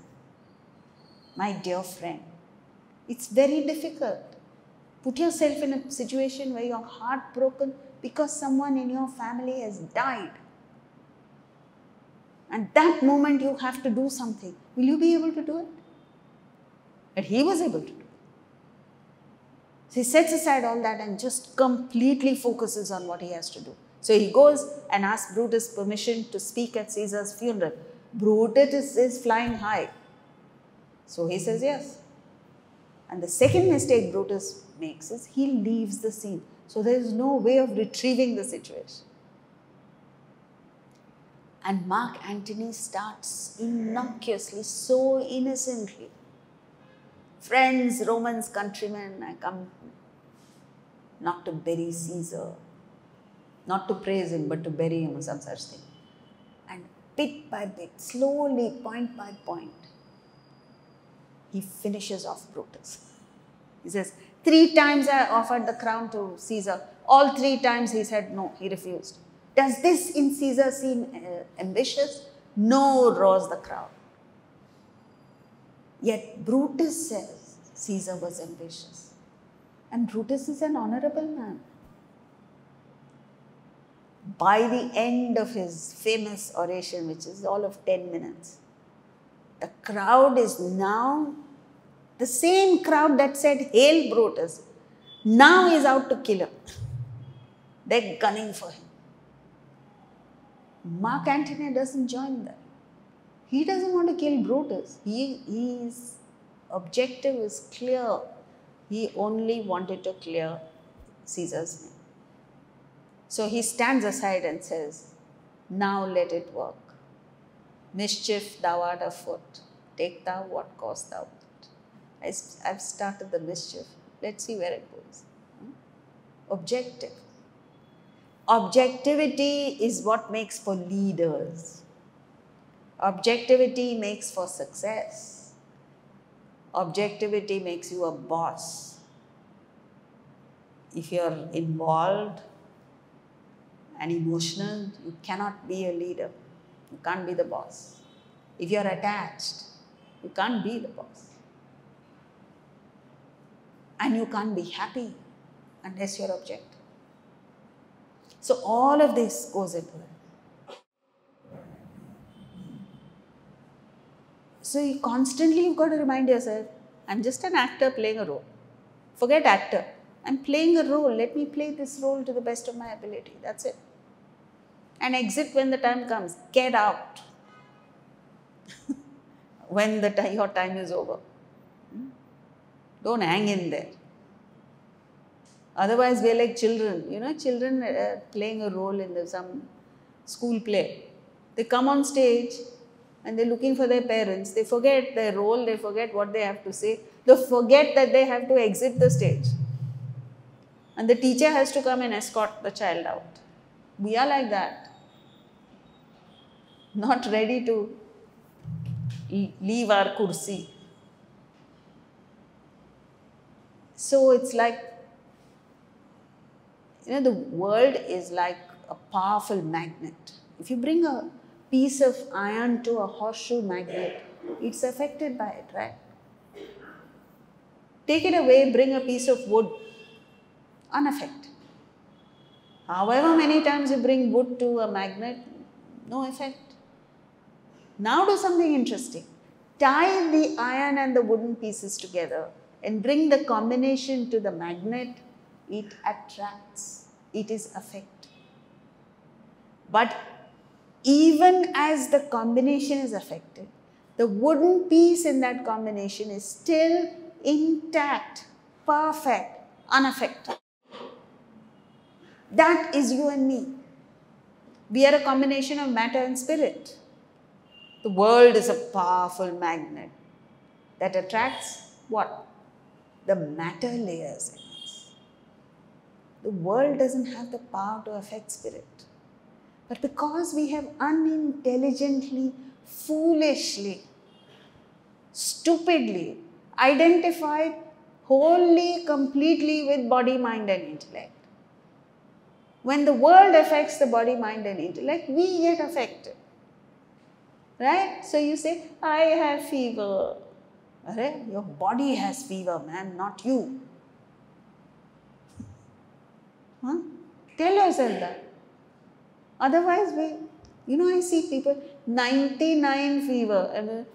My dear friend. It's very difficult. Put yourself in a situation where you're heartbroken because someone in your family has died. And that moment you have to do something. Will you be able to do it? And he was able to do it. So he sets aside all that and just completely focuses on what he has to do. So he goes and asks Brutus permission to speak at Caesar's funeral. Brutus is flying high. So he says yes. And the second mistake Brutus makes is he leaves the scene. So there is no way of retrieving the situation. And Mark Antony starts innocuously, so innocently. Friends, Romans, countrymen, I come not to bury Caesar, not to praise him, but to bury him or some such thing. And bit by bit, slowly, point by point, he finishes off Brutus. He says, 3 times I offered the crown to Caesar. All 3 times he said no, he refused. Does this in Caesar seem ambitious? No, roars the crowd. Yet Brutus says Caesar was ambitious. And Brutus is an honorable man. By the end of his famous oration, which is all of 10 minutes, the crowd is now the same crowd that said, "Hail Brutus," now is out to kill him. They're gunning for him. Mark Antony doesn't join them. He doesn't want to kill Brutus. His objective is clear. He only wanted to clear Caesar's name. So he stands aside and says, "Now let it work. Mischief thou art afoot. Take thou what course thou wilt." I've started the mischief. Let's see where it goes. Objective. Objectivity is what makes for leaders. Objectivity makes for success. Objectivity makes you a boss. If you're involved and emotional, you cannot be a leader. You can't be the boss. If you're attached, you can't be the boss. And you can't be happy unless you're objective. So all of this goes into it. So you've got to remind yourself, I'm just an actor playing a role. Forget actor. I'm playing a role. Let me play this role to the best of my ability. That's it. And exit when the time comes. Get out when your time is over. Don't hang in there. Otherwise, we're like children. You know, children playing a role in some school play. They come on stage and they're looking for their parents. They forget their role. They forget what they have to say. They forget that they have to exit the stage. And the teacher has to come and escort the child out. We are like that. Not ready to leave our kursi. So it's like, the world is like a powerful magnet. If you bring a piece of iron to a horseshoe magnet, it's affected by it, right? Take it away, bring a piece of wood, unaffected. However many times you bring wood to a magnet, no effect. Now do something interesting. Tie the iron and the wooden pieces together and bring the combination to the magnet. It attracts. It is affected. But even as the combination is affected, the wooden piece in that combination is still intact, perfect, unaffected. That is you and me. We are a combination of matter and spirit. The world is a powerful magnet that attracts what? The matter layers in us. The world doesn't have the power to affect spirit. But because we have unintelligently, foolishly, stupidly identified wholly, completely with body, mind and intellect. When the world affects the body, mind and intellect, we get affected. Right? So you say, I have fever. Your body has fever, man, not you. Huh? Tell yourself that. Otherwise, I see people 99 fever and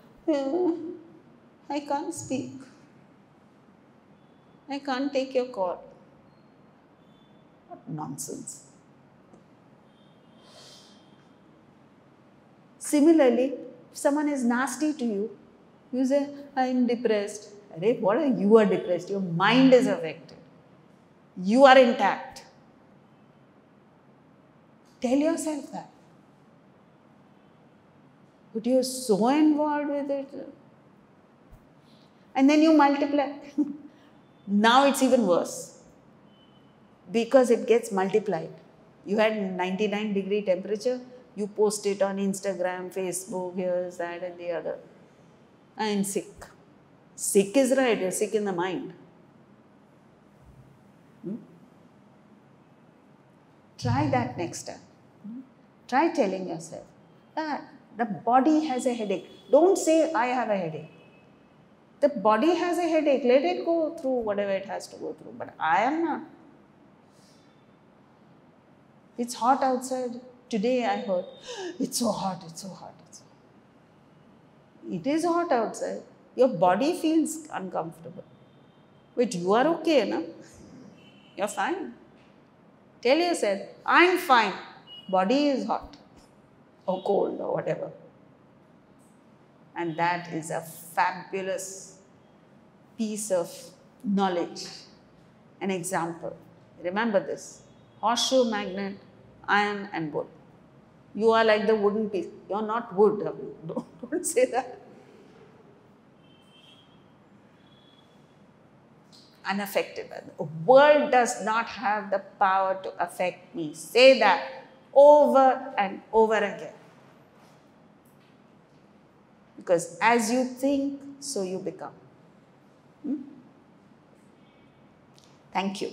I can't speak. I can't take your call. What nonsense. Similarly, if someone is nasty to you, you say, I am depressed. What are you are depressed? Your mind is affected. You are intact. Tell yourself that. But you are so involved with it. And then you multiply. Now it's even worse. Because it gets multiplied. You had 99-degree temperature. You post it on Instagram, Facebook, here's that and the other. I am sick. Sick is right, you're sick in the mind. Try that next time. Try telling yourself that the body has a headache. Don't say, I have a headache. The body has a headache. Let it go through whatever it has to go through. But I am not. It's hot outside. Today I heard, it's so hot, it's so hot, it's so hot. It is hot outside. Your body feels uncomfortable. But you are okay, no? You're fine. Tell yourself, I'm fine. Body is hot or cold or whatever. And that is a fabulous piece of knowledge, an example. Remember this, horseshoe, magnet, iron and wood. You are like the wooden piece. You are not wood. Don't say that. Unaffected. The world does not have the power to affect me. Say that over and over again. Because as you think, so you become. Thank you.